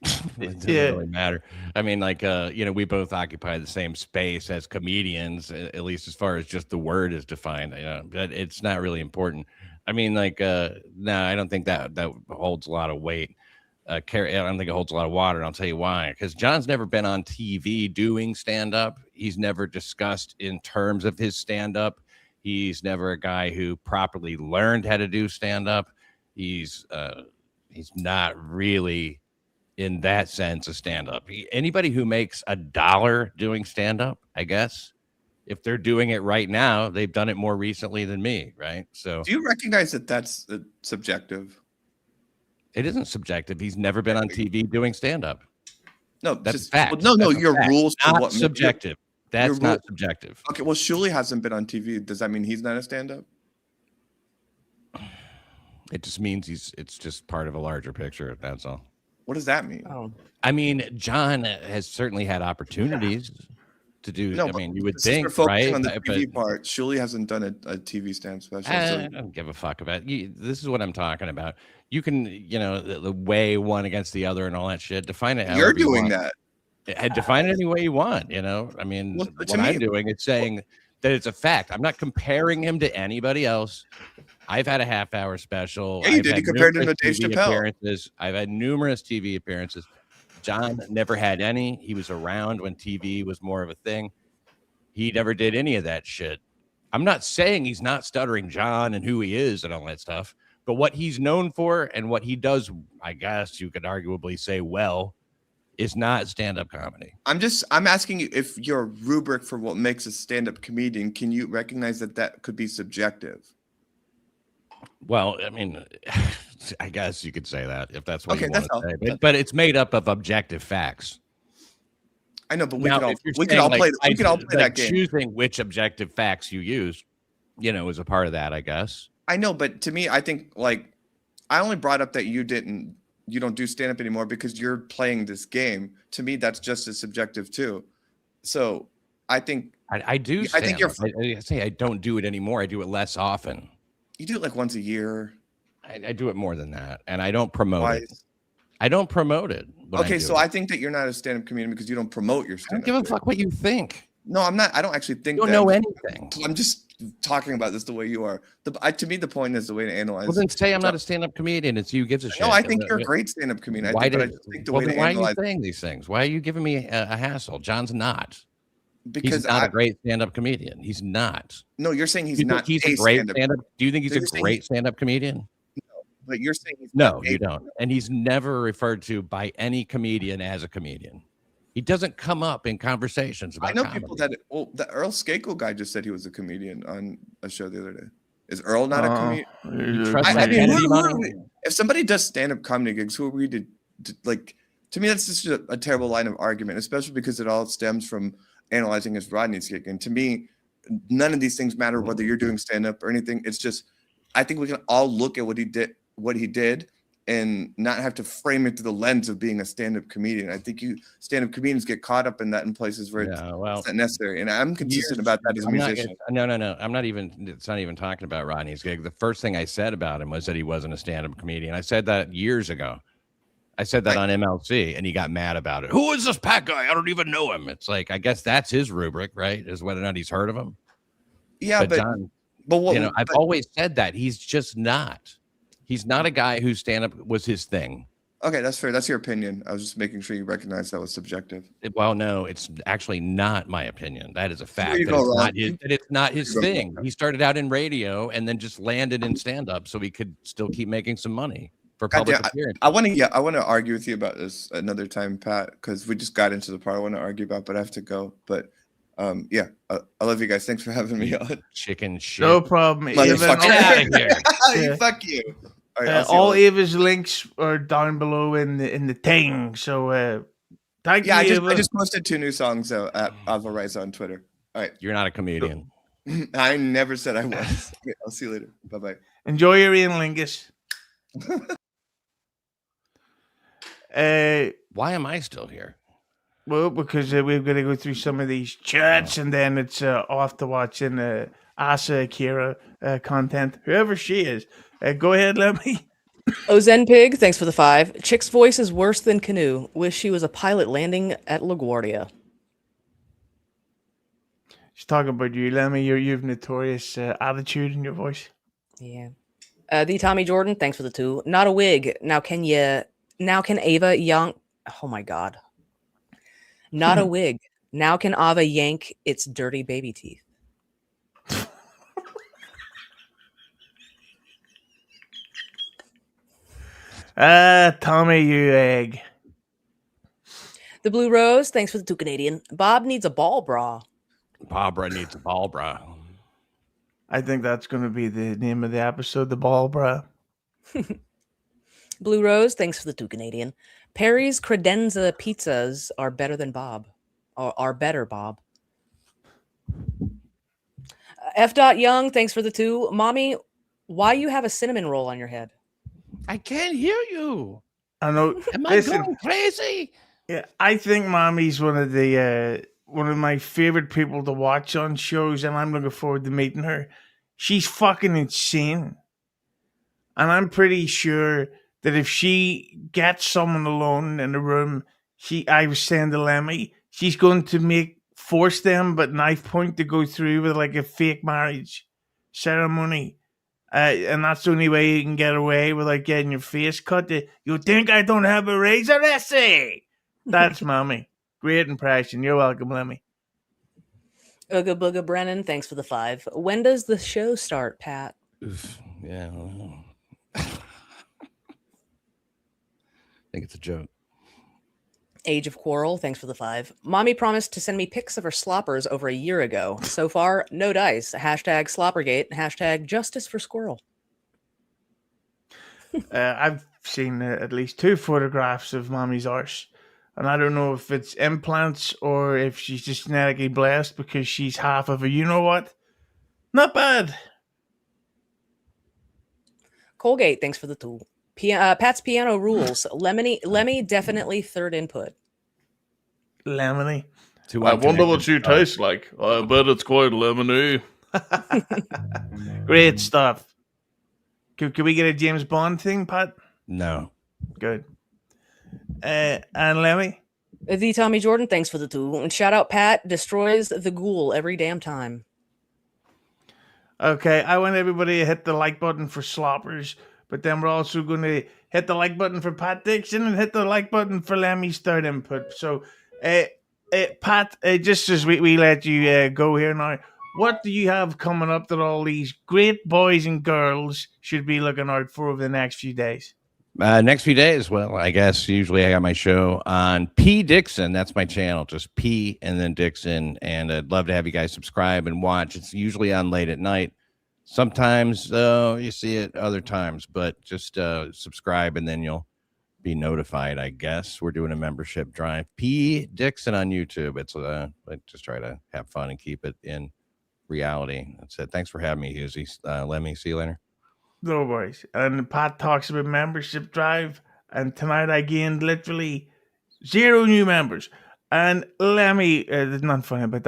It doesn't really matter. I mean, like, we both occupy the same space as comedians, at least as far as just the word is defined. But it's not really important. I mean, like, no, I don't think that holds a lot of weight. I don't think it holds a lot of water, and I'll tell you why. Because John's never been on TV doing stand-up. He's never discussed in terms of his stand-up. He's never a guy who properly learned how to do stand-up. He's not really, in that sense, a stand-up. Anybody who makes $1 doing stand-up, I guess, if they're doing it right now, they've done it more recently than me, right? So, do you recognize that that's subjective? It isn't subjective. He's never been on TV doing stand-up. No, that's fact. Well, no, your rules not what subjective. That's not subjective. Okay, well, Shuli hasn't been on TV. Does that mean he's not a stand-up? It just means it's just part of a larger picture. That's all. What does that mean? Oh. I mean, John has certainly had opportunities to do. No, I mean, you would we're think, focusing right? on the TV part. Shuli hasn't done a TV stand special. I don't give a fuck about it. This is what I'm talking about. You can, the way one against the other and all that shit. Define it. You're doing that. Define it any way you want. I mean, what I'm doing, it's saying that it's a fact. I'm not comparing him to anybody else. I've had a half-hour special. Yeah, you did. You compared him to Dave Chappelle. I've had numerous TV appearances. John never had any. He was around when TV was more of a thing. He never did any of that shit. I'm not saying he's not Stuttering John and who he is and all that stuff, but what he's known for and what he does, I guess you could arguably say, well, is not stand-up comedy. I'm asking you, if your rubric for what makes a stand-up comedian, can you recognize that could be subjective? Well, I mean, I guess you could say that if that's what you that's want to say. But it's made up of objective facts. I know, but we could all play that game. Choosing which objective facts you use, is a part of that, I guess. I know, but to me, I think, like, I only brought up that you don't do stand-up anymore because you're playing this game. To me, that's just as subjective too. So I think I do. I think I say I don't do it anymore. I do it less often. You do it like once a year. I do it more than that, and I don't promote it. I don't promote it. Okay, so I think that you're not a stand-up comedian because you don't promote your I don't stand-up. give a fuck what you think. No, I'm not. I don't actually think You don't that. know anything. I'm just talking about this the way you are. To me, the point is the way to analyze. Well, then say I'm not a stand-up comedian. It's you gives a shit. No, I think you're a great stand-up comedian. I just think the way to why analyze. are you saying these things? Why are you giving me a hassle? John's not. Because he's not a great stand-up comedian. He's not. No, you're saying he's not. He's a great stand-up. Do you think he's a great stand-up comedian? But you're saying he's no, you don't. And he's never referred to by any comedian as a comedian. He doesn't come up in conversations about. I know comedy. people that. Well, the Earl Skakel guy just said he was a comedian on a show the other day. Is Earl not a comedian? I mean, if somebody does stand-up comedy gigs, who are we to like? To me, that's just a terrible line of argument, especially because it all stems from analyzing his Rodney's gig. And to me, none of these things matter whether you're doing stand-up or anything. It's just, I think we can all look at what he did, and not have to frame it through the lens of being a stand-up comedian. I think stand-up comedians get caught up in that in places where it's not necessary. And I'm consistent about that as a musician. No. I'm not even. It's not even talking about Rodney's gig. The first thing I said about him was that he wasn't a stand-up comedian. I said that years ago. I said that on MLC, and he got mad about it. Who is this Pat guy? I don't even know him. It's like, I guess that's his rubric, right? Is whether or not he's heard of him. Yeah, but John, I've always said that he's just not. He's not a guy whose stand-up was his thing. Okay, that's fair. That's your opinion. I was just making sure you recognize that was subjective. Well, no, it's actually not my opinion. That is a fact. It's not his thing. He started out in radio and then just landed in stand-up so he could still keep making some money for public appearance. I want to argue with you about this another time, Pat, because we just got into the part I want to argue about, but I have to go. But I love you guys. Thanks for having me on. Chicken shit. No problem. Get out of here. Fuck you. All Ava's links are down below in the thing. So thank you. I just posted 2 new songs at Ava Raiza on Twitter. All right. You're not a comedian. I never said I was. Okay, I'll see you later. Bye-bye. Enjoy your Ian Lingus. Why am I still here? Well, because we've got to go through some of these chats, and then it's off to watching Asa Akira content, whoever she is. Go ahead, Lemmi. Ozen Pig, thanks for the 5. Chick's voice is worse than Canoe. Wish she was a pilot landing at LaGuardia. She's talking about you, Lemmi. You've notorious attitude in your voice. Yeah. The Tommy Jordan, thanks for the 2. Not a wig. Now can Ava yank? Oh my God. Not a wig. Now can Ava yank its dirty baby teeth? Tommy, you egg. The Blue Rose, thanks for the 2 Canadian. Bob needs a ball bra. Barbara needs a ball bra. I think that's going to be the name of the episode, the ball bra. Blue Rose, thanks for the 2 Canadian. Perry's credenza pizzas are better than Bob. Or are better, Bob. F. Young, thanks for the 2. Mommy, why you have a cinnamon roll on your head? I can't hear you. I know. Am I going crazy? Yeah, I think Mami's one of my favorite people to watch on shows, and I'm looking forward to meeting her. She's fucking insane. And I'm pretty sure that if she gets someone alone in the room, I was saying to Lemmi, she's going to force them but knife point to go through with like a fake marriage ceremony. And that's the only way you can get away without getting your face cut. You think I don't have a razor essay? That's Mami. Great impression. You're welcome, Lemmi. Ooga Booga Brennan, thanks for the 5. When does the show start, Pat? Oof. Yeah, I don't know. I think it's a joke. Age of Quarrel, thanks for the 5. Mommy promised to send me pics of her sloppers over a year ago. So far, no dice. Hashtag Sloppergate. Hashtag Justice for Squirrel. I've seen at least 2 photographs of Mommy's arse. And I don't know if it's implants or if she's just genetically blessed because she's half of a you-know-what. Not bad. Colgate, thanks for the 2. Pat's Piano Rules. Lemmy, definitely 3rd input. Lemony. I wonder what you taste like. I bet it's quite lemony. Great stuff. Can we get a James Bond thing, Pat? No. Good. And Lemmy? The Tommy Jordan, thanks for the 2. And shout out Pat, destroys the ghoul every damn time. Okay, I want everybody to hit the like button for Sloppers, but then we're also going to hit the like button for Pat Dixon and hit the like button for Lemmy's third input. So, Pat, just as we let you go here now, what do you have coming up that all these great boys and girls should be looking out for over the next few days? Next few days, well, I guess usually I got my show on P Dixon. That's my channel, just P and then Dixon. And I'd love to have you guys subscribe and watch. It's usually on late at night. Sometimes you see it other times, but just subscribe and then you'll be notified, I guess. We're doing a membership drive. P Dixon on YouTube. It's I just try to have fun and keep it in reality. That's it. Thanks for having me, Husey. Lemmy, see you later. No worries. And Pat talks about membership drive, and tonight I gained literally 0 new members. And Lemmy, there's nothing funny about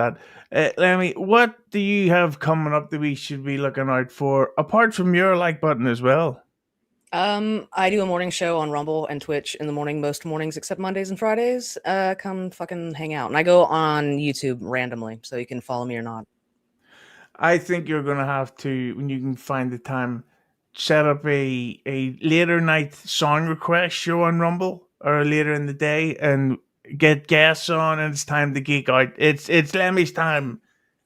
that. Lemmy, what do you have coming up that we should be looking out for, apart from your like button as well? I do a morning show on Rumble and Twitch in the morning, most mornings except Mondays and Fridays. Come fucking hang out. And I go on YouTube randomly, so you can follow me or not. I think you're going to have to, when you can find the time, set up a later night song request show on Rumble or later in the day and get guests on, and it's time to geek out. It's Lemmy's time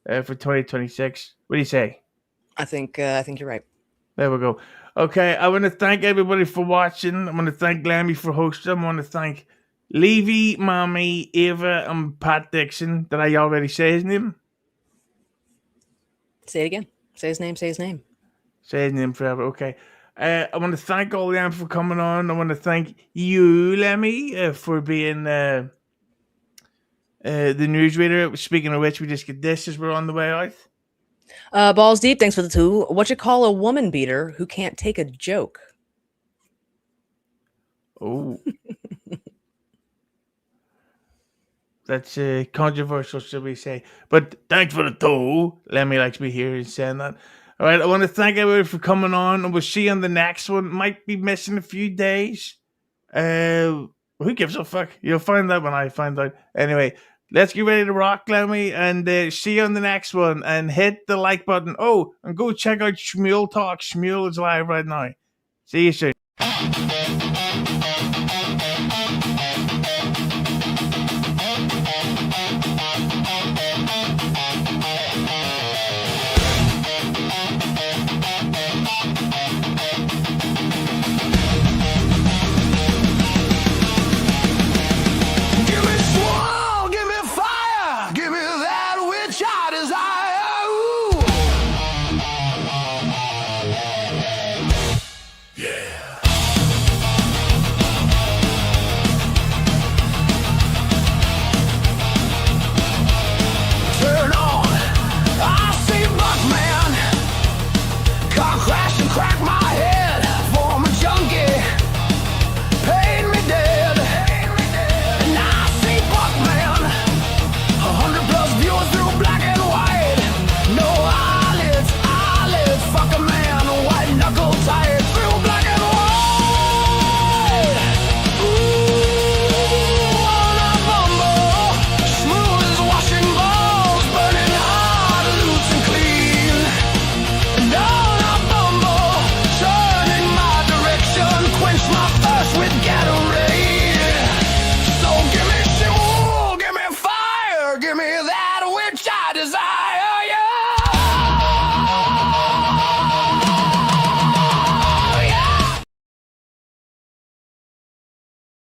for 2026. What do you say? I think you're right. There we go. Okay, I want to thank everybody for watching. I want to thank Lemmy for hosting. I want to thank Levy, Mami, Ava, and Pat Dixon. Did I already say his name? Say it again. Say his name. Say his name. Say his name forever. Okay. I want to thank all of them for coming on. I want to thank you, Lemmy, for being the newsreader. Speaking of which, we just get this as we're on the way out. Balls deep. Thanks for the 2. What you call a woman beater who can't take a joke? Oh. That's controversial, shall we say. But thanks for the 2. Lemmy likes me here and saying that. All right, I want to thank everybody for coming on, and we'll see you on the next one. Might be missing a few days. Who gives a fuck? You'll find out when I find out. Anyway, let's get ready to rock, Lemmy, and see you on the next one. And hit the like button. Oh, and go check out Shmuel Talk. Shmuel is live right now. See you soon. Give me that which I desire.